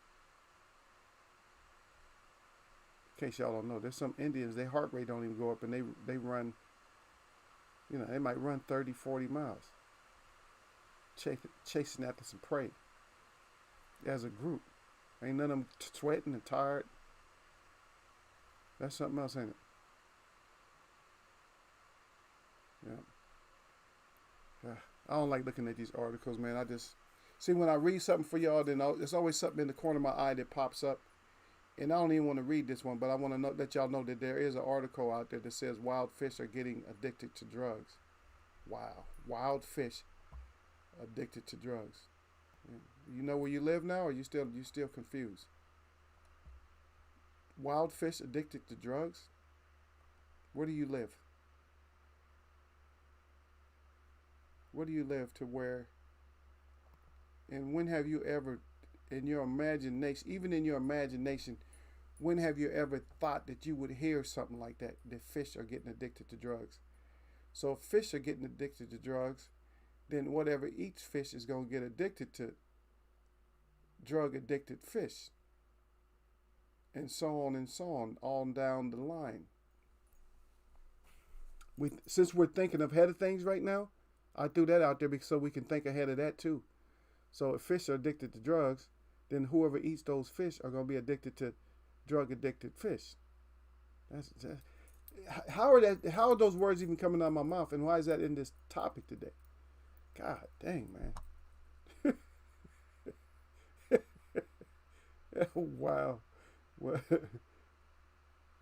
In case y'all don't know, there's some Indians, their heart rate don't even go up, and they run, they might run 30, 40 miles. Chasing after some prey. As a group. Ain't none of them sweating and tired. That's something else, ain't it? Yeah. I don't like looking at these articles, man. I just see when I read something for y'all, then there's always something in the corner of my eye that pops up. And I don't even want to read this one, but I want to let y'all know that there is an article out there that says wild fish are getting addicted to drugs. Wow. Wild fish addicted to drugs. You know where you live now, or you still confused? Wild fish addicted to drugs? Where do you live? Where do you live to where? And when have you ever, in your imagination, even in your imagination, when have you ever thought that you would hear something like that? That fish are getting addicted to drugs. So if fish are getting addicted to drugs, then whatever eats fish is going to get addicted to drug addicted fish. And so on, all down the line. Since we're thinking ahead of things right now, I threw that out there so we can think ahead of that too. So if fish are addicted to drugs, then whoever eats those fish are going to be addicted to drug addicted fish. How are those words even coming out of my mouth, and why is that in this topic today? God dang, man. Wow. Well,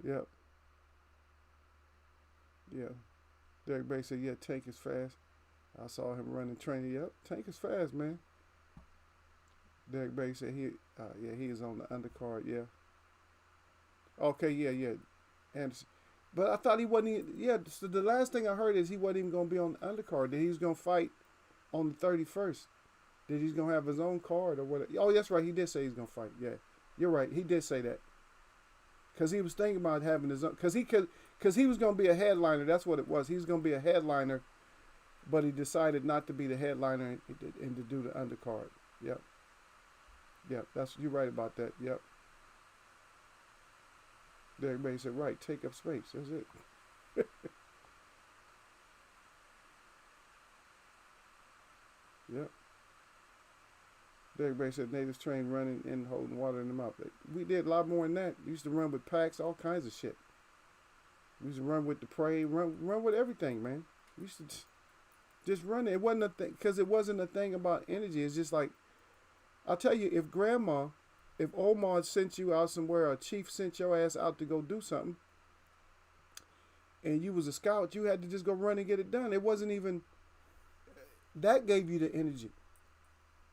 yep. Yeah. Derek Bay said, yeah, Tank is fast. I saw him running training. Yep, Tank is fast, man. Derek Bay said he is on the undercard, yeah. Okay, yeah. Anderson. But I thought he wasn't even, yeah, so the last thing I heard is he wasn't even going to be on the undercard, that he was going to fight on the 31st. That he's going to have his own card or whatever. Oh, that's right, he did say he's going to fight, yeah. You're right, he did say that. Because he was thinking about having his own, because he was going to be a headliner, that's what it was. He was going to be a headliner, but he decided not to be the headliner and to do the undercard. Yep. You're right about that, yep. Everybody said, right, take up space. That's it. Yep. Everybody said natives trained running and holding water in the mouth. We did a lot more than that. We used to run with packs, all kinds of shit. We used to run with the prey, run with everything, man. We used to just run it. It wasn't a thing, because it wasn't a thing about energy. It's just like, I'll tell you, if Omar sent you out somewhere, or Chief sent your ass out to go do something, and you was a scout, you had to just go run and get it done. It wasn't even, that gave you the energy.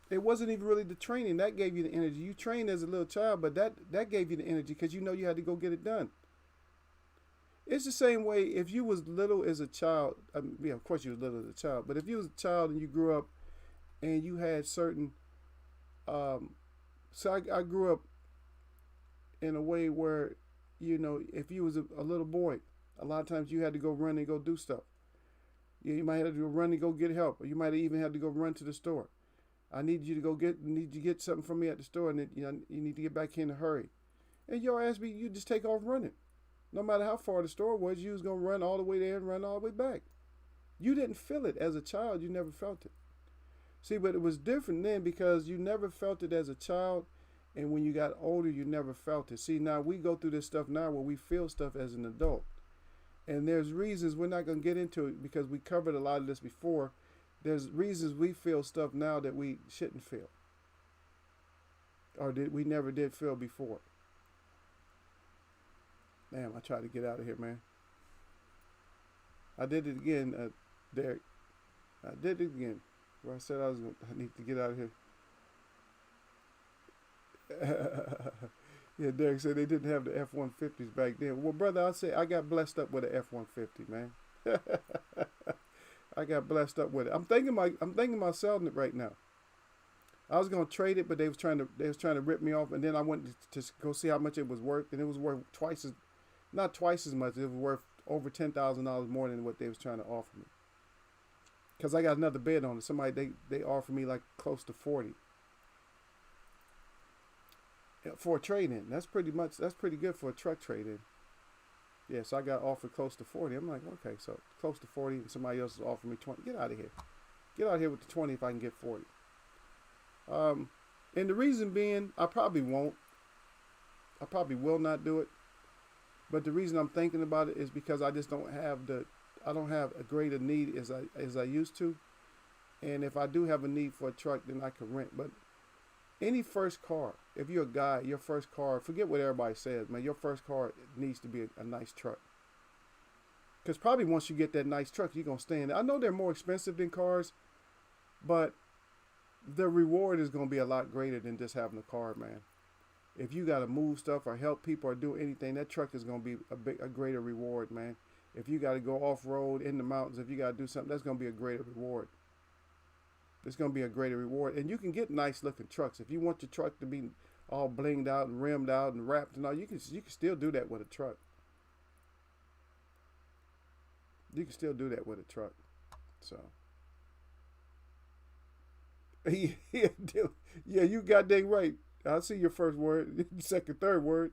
It wasn't even really the training that gave you the energy. You trained as a little child, but that gave you the energy because you know you had to go get it done. It's the same way if you was little as a child. Yeah, of course you was little as a child, but if you was a child and you grew up and you had certain, so I grew up in a way where, you know, if you was a little boy, a lot of times you had to go run and go do stuff. You might have to go run and go get help, or you might have even had to go run to the store. I need you to get something from me at the store, and you need to get back here in a hurry. And your ass you just take off running. No matter how far the store was, you was gonna run all the way there and run all the way back. You didn't feel it as a child. You never felt it. See, but it was different then because you never felt it as a child, and when you got older, you never felt it. See, now we go through this stuff now where we feel stuff as an adult. And there's reasons, we're not going to get into it because we covered a lot of this before. There's reasons we feel stuff now that we shouldn't feel, or that we never did feel before. Damn, I tried to get out of here, man. I did it again, Derek. I did it again. Where I said I need to get out of here. Yeah, Derek said they didn't have the F-150s back then. Well, brother, I'll say I got blessed up with an F-150, man. I got blessed up with it. I'm thinking about selling it right now. I was gonna trade it, but they was trying to rip me off, and then I went to go see how much it was worth, and it was worth not twice as much. It was worth over $10,000 more than what they was trying to offer me. Cause I got another bid on it. Somebody they offered me like close to 40 for a trade-in. That's pretty good for a truck trade-in. Yeah, so I got offered close to 40. I'm like, okay, so close to 40, and somebody else is offering me 20. Get out of here. Get out of here with the 20 if I can get 40. And the reason being, I probably won't. I probably will not do it. But the reason I'm thinking about it is because I just don't have a greater need as I used to. And if I do have a need for a truck, then I can rent. But any first car, if you're a guy, your first car, forget what everybody says, man. Your first car needs to be a nice truck. Because probably once you get that nice truck, you're going to stay in it. I know they're more expensive than cars, but the reward is going to be a lot greater than just having a car, man. If you got to move stuff or help people or do anything, that truck is going to be a greater reward, man. If you got to go off-road in the mountains, if you got to do something, that's going to be a greater reward. It's going to be a greater reward. And you can get nice-looking trucks. If you want your truck to be all blinged out and rimmed out and wrapped and all. You can still do that with a truck. You can still do that with a truck. So yeah, yeah, you got dang right. I see your first word, second, third word.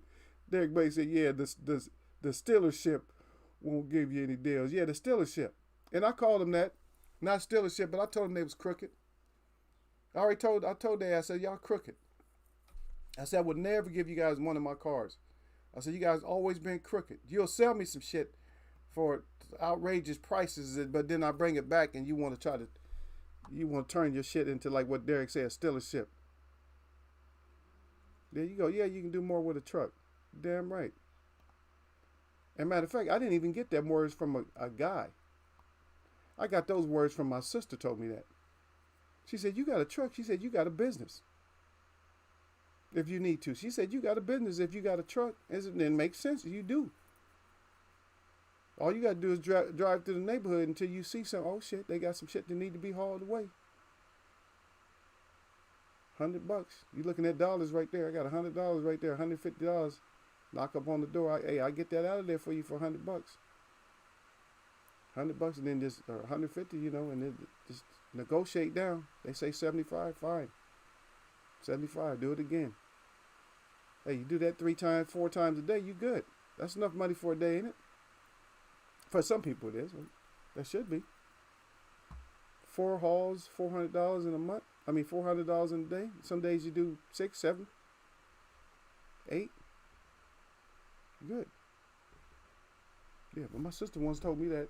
Derek Bay said, "Yeah, the Stealership won't give you any deals." Yeah, the Stealership, and I called them that, not Stealership, but I told them they was crooked. I told they, I said, y'all crooked. I said I would never give you guys one of my cars. I said you guys always been crooked. You'll sell me some shit for outrageous prices, but then I bring it back and you want to turn your shit into like what Derek said, Stealership. There you go. Yeah, you can do more with a truck. Damn right. And matter of fact, I didn't even get that words from a guy. I got those words from my sister told me that. She said, you got a truck. She said, you got a business. If you need to. She said, you got a business if you got a truck. And it makes sense. You do. All you got to do is drive through the neighborhood until you see some, oh shit, they got some shit that need to be hauled away. $100. You looking at dollars right there. I got $100 right there, $150. Knock up on the door. Hey, I get that out of there for you for $100. $100 and then just or 150, and then just negotiate down. They say 75, fine. 75, do it again. Hey, you do that 3 times, 4 times a day, you good. That's enough money for a day, ain't it? For some people it is. That should be. 4 hauls, $400 in a month. I mean, $400 in a day. Some days you do 6, 7, 8. Good. Yeah, but my sister once told me that.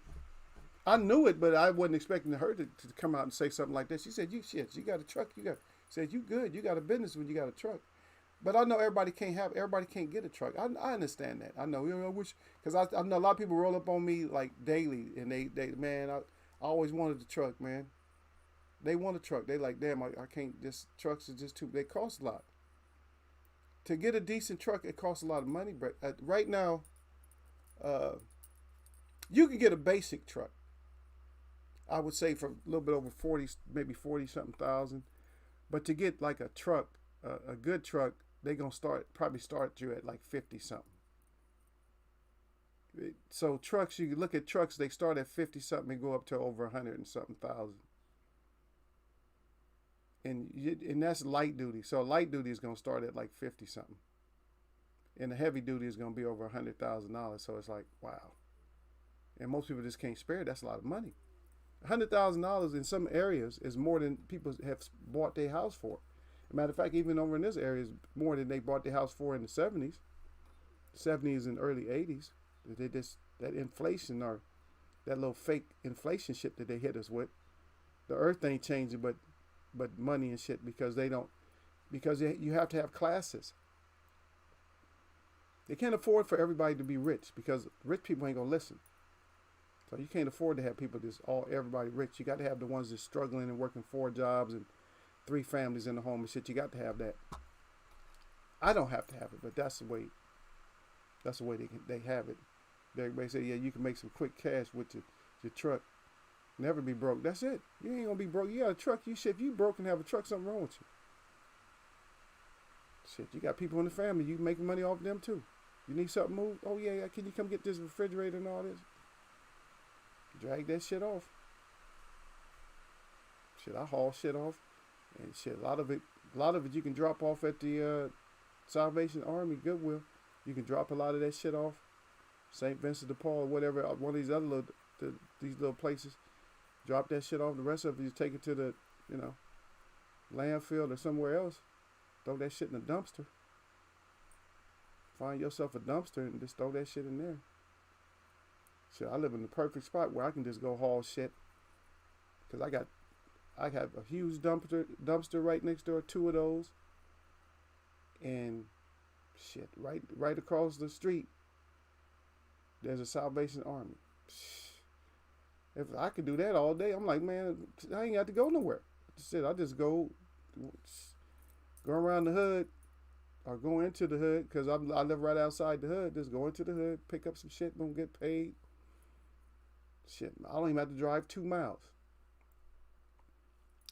I knew it, but I wasn't expecting her to come out and say something like that. She said, you got a truck. Said, you good. You got a business when you got a truck. But I know everybody can't get a truck. I understand that. I know, because I know a lot of people roll up on me like daily and they man, I always wanted a truck, man. They want a truck. They like, damn, I can't, this trucks are just they cost a lot. To get a decent truck, it costs a lot of money. But right now, you can get a basic truck. I would say for a little bit over 40, maybe 40 something thousand. But to get like a truck, a good truck, they're going to probably start you at like 50 something. So trucks, you look at trucks, they start at 50 something and go up to over 100 and something thousand. And that's light duty. So light duty is going to start at like 50 something. And the heavy duty is going to be over $100,000. So it's like, wow. And most people just can't spare it. That's a lot of money. $100,000 in some areas is more than people have bought their house for. As a matter of fact, even over in this area is more than they bought their house for in the 70s. 70s and early 80s. They just, that inflation or that little fake inflation shit that they hit us with. The earth ain't changing, but money and shit because you have to have classes. They can't afford for everybody to be rich because rich people ain't gonna listen. So you can't afford to have people everybody rich. You got to have the ones that's struggling and working 4 jobs and 3 families in the home and shit. You got to have that. I don't have to have it, but that's the way they have it. Everybody say, yeah, you can make some quick cash with your truck. Never be broke. That's it. You ain't gonna be broke. You got a truck. If you broke and have a truck, something wrong with you. Shit, you got people in the family. You making money off them too. You need something moved? Oh yeah, can you come get this refrigerator and all this? Drag that shit off. Shit, I haul shit off, and shit. A lot of it you can drop off at the Salvation Army, Goodwill. You can drop a lot of that shit off. St. Vincent de Paul, whatever, one of these other these little places. Drop that shit off. The rest of it, you take it to the, landfill or somewhere else. Throw that shit in a dumpster. Find yourself a dumpster and just throw that shit in there. Shit, I live in the perfect spot where I can just go haul shit. Cause I have a huge dumpster right next door, 2 of those. And shit, right across the street, there's a Salvation Army. If I could do that all day, I'm like, man, I ain't got to go nowhere. Shit, I just go around the hood or go into the hood because I live right outside the hood. Just go into the hood, pick up some shit, gonna get paid. Shit, I don't even have to drive 2 miles.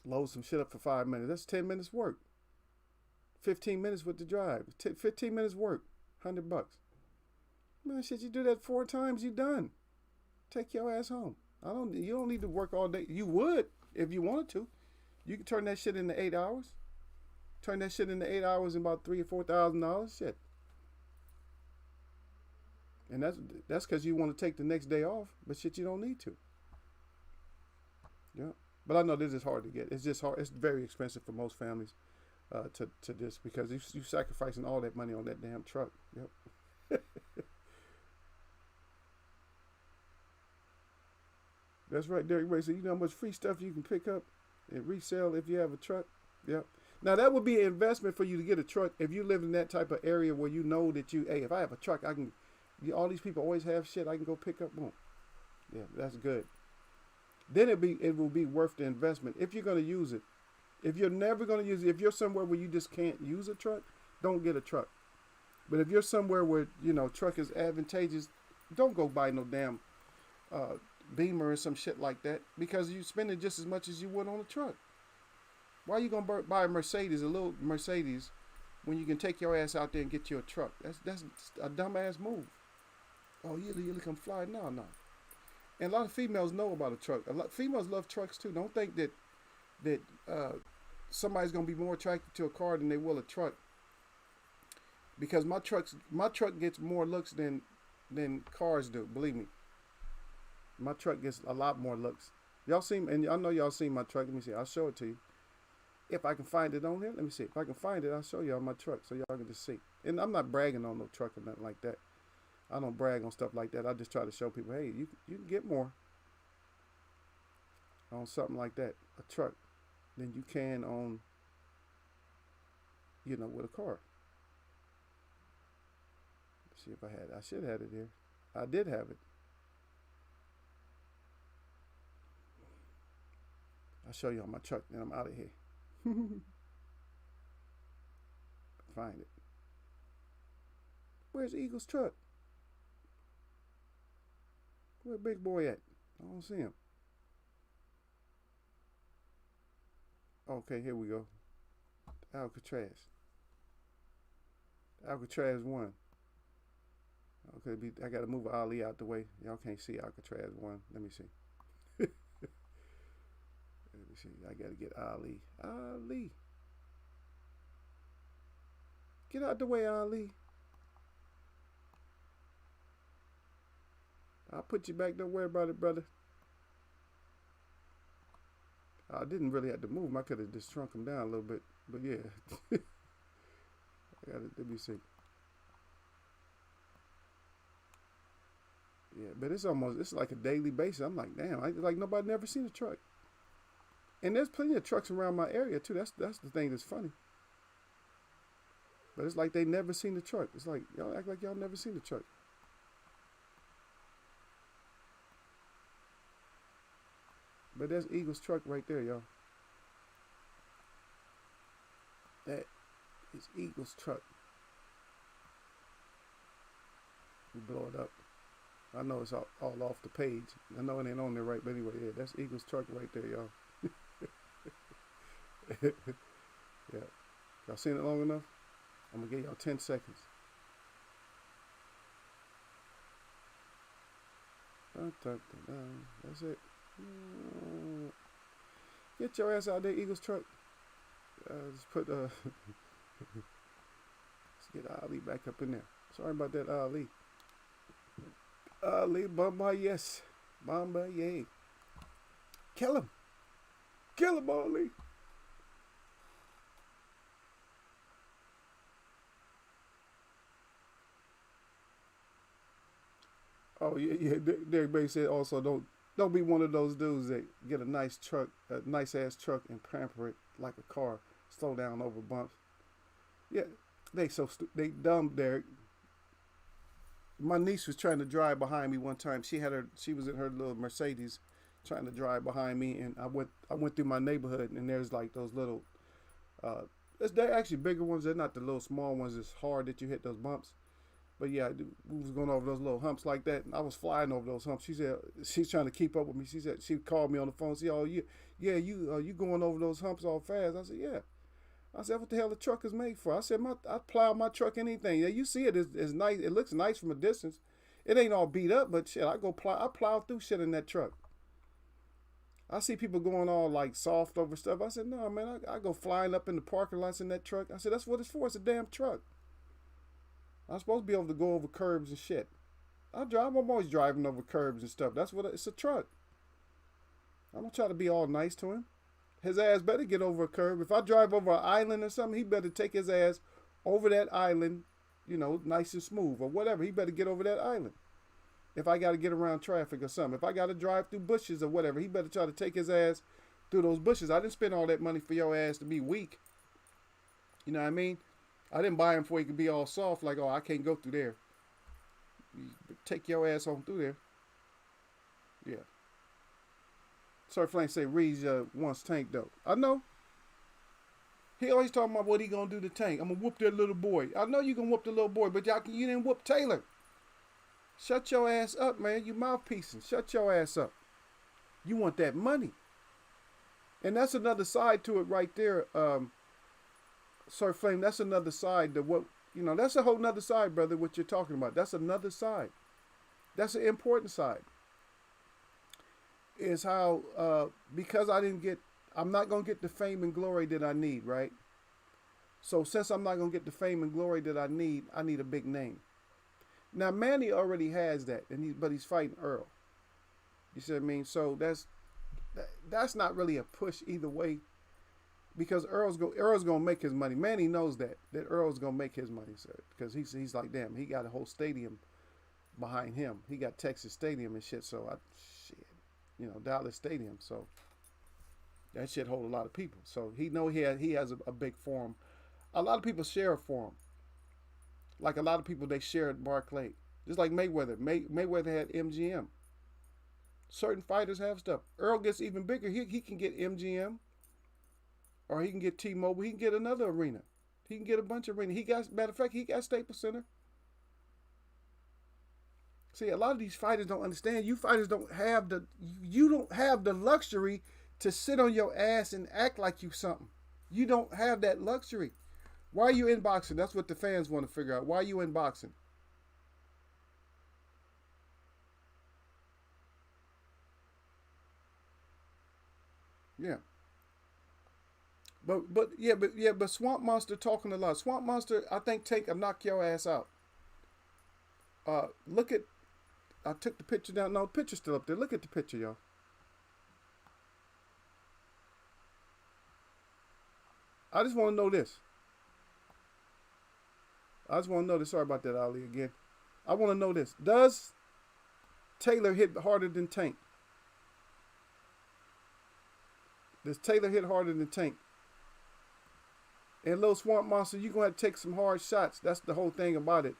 Load some shit up for 5 minutes. That's 10 minutes work. 15 minutes with the drive. 15 minutes work. $100. Man, shit, you do that 4 times, you done. Take your ass home. You don't need to work all day. You would if you wanted to. You can turn that shit into 8 hours. Turn that shit into 8 hours and about $3,000 or $4,000. Shit. And that's because you want to take the next day off, but shit, you don't need to. Yeah. But I know this is hard to get. It's just hard. It's very expensive for most families to this because you sacrificing all that money on that damn truck. Yep. That's right, Derek Ray. So you know how much free stuff you can pick up and resell if you have a truck. Yep. Now that would be an investment for you to get a truck if you live in that type of area where you know that hey, if I have a truck, I can. All these people always have shit I can go pick up. Boom. Yeah, that's good. Then it will be worth the investment if you're going to use it. If you're never going to use it, if you're somewhere where you just can't use a truck, don't get a truck. But if you're somewhere where truck is advantageous, don't go buy no damn Beamer or some shit like that because you spending just as much as you would on a truck. Why are you gonna buy a little Mercedes, when you can take your ass out there and get you a truck? That's a dumbass move. Oh, Yuly come fly. No. And a lot of females know about a truck. Females love trucks too. Don't think that somebody's gonna be more attracted to a car than they will a truck. Because my truck gets more looks than cars do. Believe me. My truck gets a lot more looks. Y'all seen, and I know y'all seen my truck. Let me see. I'll show it to you. If I can find it on here, let me see. If I can find it, I'll show y'all my truck so y'all can just see. And I'm not bragging on no truck or nothing like that. I don't brag on stuff like that. I just try to show people, hey, you can get more on something like that, a truck, than you can on, with a car. Let's see if I had it. I should have it here. I did have it. I'll show y'all my truck, then I'm out of here. Find it. Where's Eagle's truck? Where Big Boy at? I don't see him. Okay, here we go. Alcatraz 1. Okay, I gotta move Ali out the way. Y'all can't see Alcatraz 1. Let me see. Let me see. I gotta get Ali. Ali. Get out the way, Ali. I'll put you back. Don't worry about it, brother. I didn't really have to move him. I could have just shrunk him down a little bit. But yeah. Let me see. Yeah, but it's like a daily basis. I'm like, damn, like nobody never seen a truck. And there's plenty of trucks around my area too. That's the thing that's funny. But it's like they never seen the truck. It's like y'all act like y'all never seen the truck. But there's Eagle's truck right there, y'all. That is Eagle's truck. We blow it up. I know it's all off the page. I know it ain't on there right, but anyway, yeah, that's Eagle's truck right there, y'all. Yeah. Y'all seen it long enough? I'm gonna give y'all 10 seconds. That's it. Get your ass out there, Eagle's truck. Just put let's get Ali back up in there. Sorry about that, Ali. Ali Bamba, yes. Bamba, yay. Kill him. Kill him, Ali. Oh yeah. Derek Bay said also don't be one of those dudes that get a nice truck, a nice ass truck, and pamper it like a car. Slow down over bumps. Yeah, they dumb, Derek. My niece was trying to drive behind me one time. She was in her little Mercedes, trying to drive behind me, and I went through my neighborhood, and there's like those little, they're actually bigger ones. They're not the little small ones. It's hard that you hit those bumps. But yeah, we was going over those little humps like that, and I was flying over those humps. She said she's trying to keep up with me. She said she called me on the phone. She said, "Oh, you going over those humps all fast?" I said, "Yeah." I said, what the hell the truck is made for? I said, I plow my truck anything. Yeah, you see it is nice. It looks nice from a distance. It ain't all beat up, but shit, I plow through shit in that truck. I see people going all like soft over stuff. I said, no, man, I go flying up in the parking lots in that truck. I said, that's what it's for. It's a damn truck. I'm supposed to be able to go over curbs and shit. I'm always driving over curbs and stuff. That's what it's a truck. I'm gonna try to be all nice to him. His ass better get over a curb. If I drive over an island or something, he better take his ass over that island, nice and smooth or whatever. He better get over that island. If I got to get around traffic or something, if I got to drive through bushes or whatever, he better try to take his ass through those bushes. I didn't spend all that money for your ass to be weak. You know what I mean? I didn't buy him for he could be all soft like, oh, I can't go through there. Take your ass on through there. Yeah. Sir Flame say Reed's wants Tank though. I know. He always talking about what he gonna do to Tank. I'm gonna whoop that little boy. I know you gonna whoop the little boy, but you didn't whoop Taylor. Shut your ass up, man. You mouthpiecing. Shut your ass up. You want that money. And that's another side to it right there, Sir Flame. That's another side to what, that's a whole nother side, brother, what you're talking about. That's another side. That's an important side. Is how, because I'm not going to get the fame and glory that I need, right? So since I'm not going to get the fame and glory that I need a big name. Now, Manny already has that, but he's fighting Earl. You see what I mean? So that's not really a push either way, because Earl's gonna make his money. Manny knows that Earl's gonna make his money, sir, because he's like, damn, he got a whole stadium behind him. He got Texas Stadium and shit. So Dallas Stadium. So that shit hold a lot of people. So he has a big forum. A lot of people share a forum. Like a lot of people, they share at Barclay. Just like Mayweather. Mayweather had MGM. Certain fighters have stuff. Earl gets even bigger. He can get MGM. Or he can get T-Mobile. He can get another arena. He can get a bunch of arenas. Matter of fact, he got Staples Center. See, a lot of these fighters don't understand. You fighters don't have the luxury to sit on your ass and act like you something. You don't have that luxury. Why are you in boxing? That's what the fans want to figure out. Why are you in boxing? Yeah. But Swamp Monster talking a lot. Swamp Monster, I think Tank will knock your ass out. I took the picture down. No, the picture's still up there. Look at the picture, y'all. I just want to know this. Sorry about that, Ali, again. I want to know this. Does Taylor hit harder than Tank? Does Taylor hit harder than Tank? And little Swamp Monster, you're going to have to take some hard shots. That's the whole thing about it.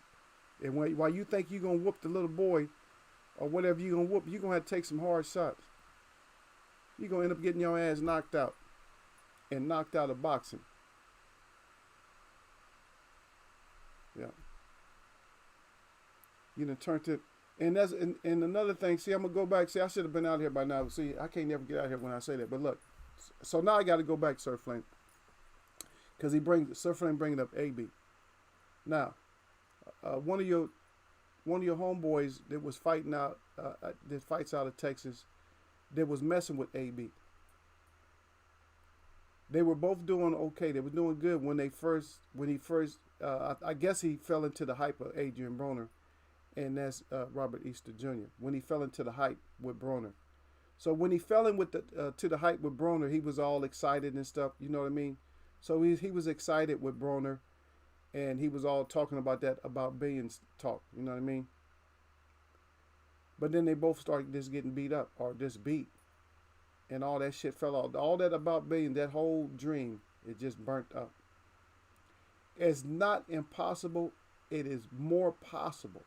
And while you think you're going to whoop the little boy or whatever you're going to whoop, you're going to have to take some hard shots. You're going to end up getting your ass knocked out and knocked out of boxing. Yeah. You done turned it. And another thing, see, I'm going to go back. See, I should have been out here by now. See, I can't never get out here when I say that. But look, so now I got to go back, Sir Flame. Because Sir Flame bringing up AB. Now, one of your homeboys that was fighting out, that fights out of Texas, that was messing with AB. They were both doing okay. They were doing good when he first, I guess he fell into the hype of Adrian Broner, and that's Robert Easter Jr. When he fell into the hype with Broner. So when he fell in with to the hype with Broner, he was all excited and stuff. You know what I mean? So he was excited with Broner, and he was all talking about billions talk. You know what I mean? But then they both started just getting beat up or just beat. And all that shit fell off. All that about billion, that whole dream, it just burnt up. It's not impossible. It is more possible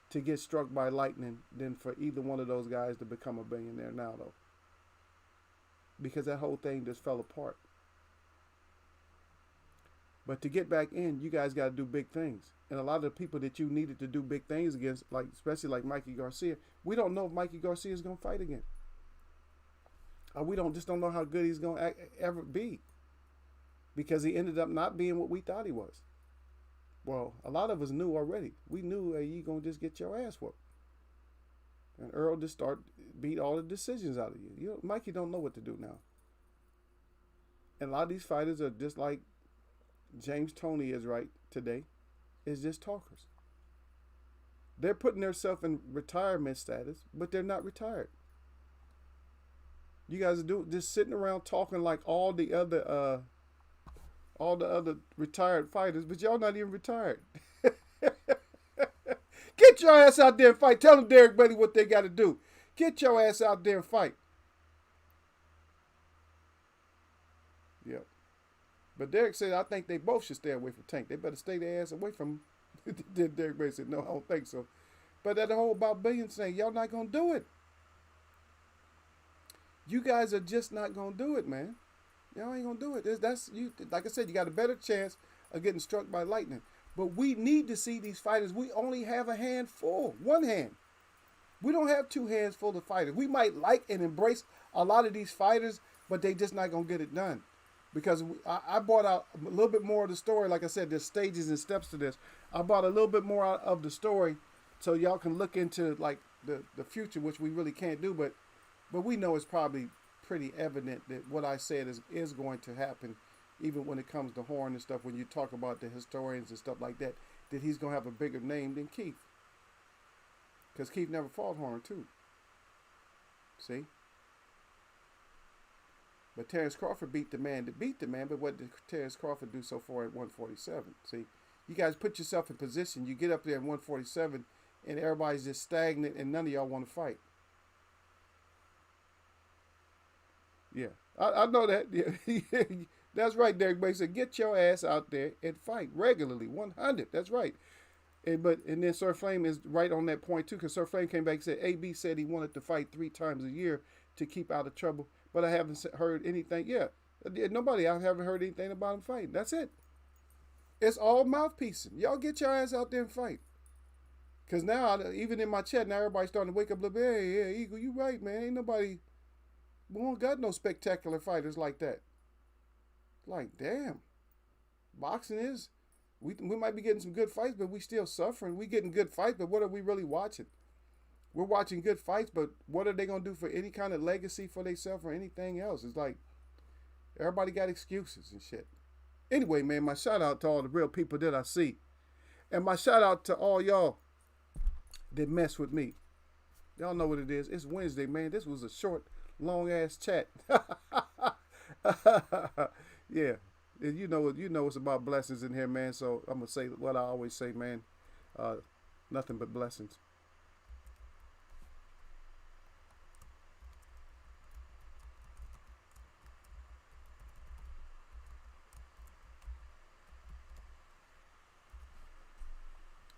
to get struck by lightning than for either one of those guys to become a billionaire now, though. Because that whole thing just fell apart. But to get back in, you guys got to do big things. And a lot of the people that you needed to do big things against, like especially like Mikey Garcia, we don't know if Mikey Garcia is going to fight again. We don't know how good he's going to ever be. because he ended up not being what we thought he was. Well, a lot of us knew already. We knew, hey, you gonna just get your ass whooped. And Earl just start beat all the decisions out of you. Mikey don't know what to do now. And a lot of these fighters are just like James Toney is right today. Is just talkers. They're putting themselves in retirement status, but they're not retired. You guys are just sitting around talking like all the other retired fighters, but y'all not even retired. Get your ass out there and fight. Tell them, Derek Bailey, what they got to do. Get your ass out there and fight. Yep. But Derek said, I think they both should stay away from Tank. They better stay their ass away from him. Then Derek Bailey said, no, I don't think so. But that whole about billions thing, y'all not going to do it. You guys are just not going to do it, man. Y'all ain't going to do it. That's you. Like I said, you got a better chance of getting struck by lightning. But we need to see these fighters. We only have a handful, one hand. We don't have two hands full of fighters. We might like and embrace a lot of these fighters, but they just not going to get it done. Because I brought out a little bit more of the story. Like I said, there's stages and steps to this. I brought a little bit more out of the story so y'all can look into like the future, which we really can't do. But we know it's probably pretty evident that what I said is going to happen, even when it comes to Horn and stuff. When you talk about the historians and stuff like that he's going to have a bigger name than Keith. Because Keith never fought Horn, too. See? But Terrence Crawford beat the man to beat the man, but what did Terrence Crawford do so far at 147? See? You guys put yourself in position. You get up there at 147, and everybody's just stagnant, and none of y'all want to fight. Yeah. I know that. Yeah. That's right, Derek Bates said, get your ass out there and fight regularly, 100. That's right. And then Sir Flame is right on that point, too, because Sir Flame came back and said, AB said he wanted to fight 3 times a year to keep out of trouble, but I haven't heard anything. Yeah, I haven't heard anything about him fighting. That's it. It's all mouthpiecing. Y'all get your ass out there and fight. Because now, even in my chat, now everybody's starting to wake up a little bit. Hey, yeah, Eagle, you right, man. Ain't nobody, we don't got no spectacular fighters like that. Like, damn. Boxing is, we might be getting some good fights, but we still suffering. We getting good fights, but what are we really watching? We're watching good fights, but what are they going to do for any kind of legacy for themselves or anything else? It's like, everybody got excuses and shit. Anyway, man, my shout out to all the real people that I see. And my shout out to all y'all that mess with me. Y'all know what it is. It's Wednesday, man. This was a short, long-ass chat. Yeah. You know it's about blessings in here, man. So I'm going to say what I always say, man. Nothing but blessings.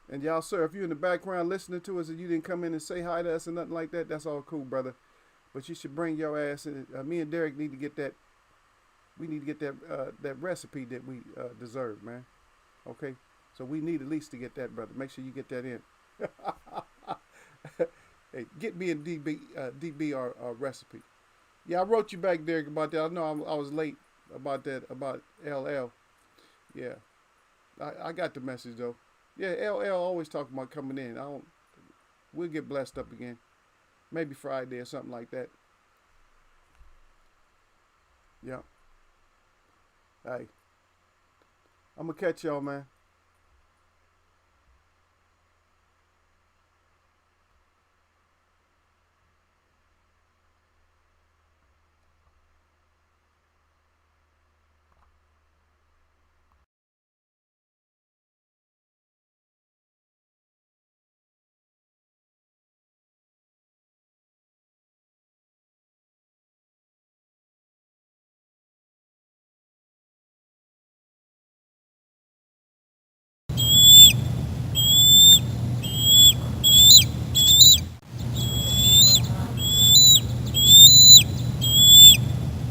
And y'all, sir, if you're in the background listening to us and you didn't come in and say hi to us or nothing like that, that's all cool, brother. But you should bring your ass in. Me and Derek need to get that. We need to get that recipe that we deserve, man. Okay? So we need at least to get that, brother. Make sure you get that in. Hey, get me and DB our recipe. Yeah, I wrote you back, Derek, about that. I know I was late about that, about LL. Yeah. I got the message, though. Yeah, LL always talking about coming in. We'll get blessed up again. Maybe Friday or something like that. Yeah. Hey. I'm going to catch y'all, man.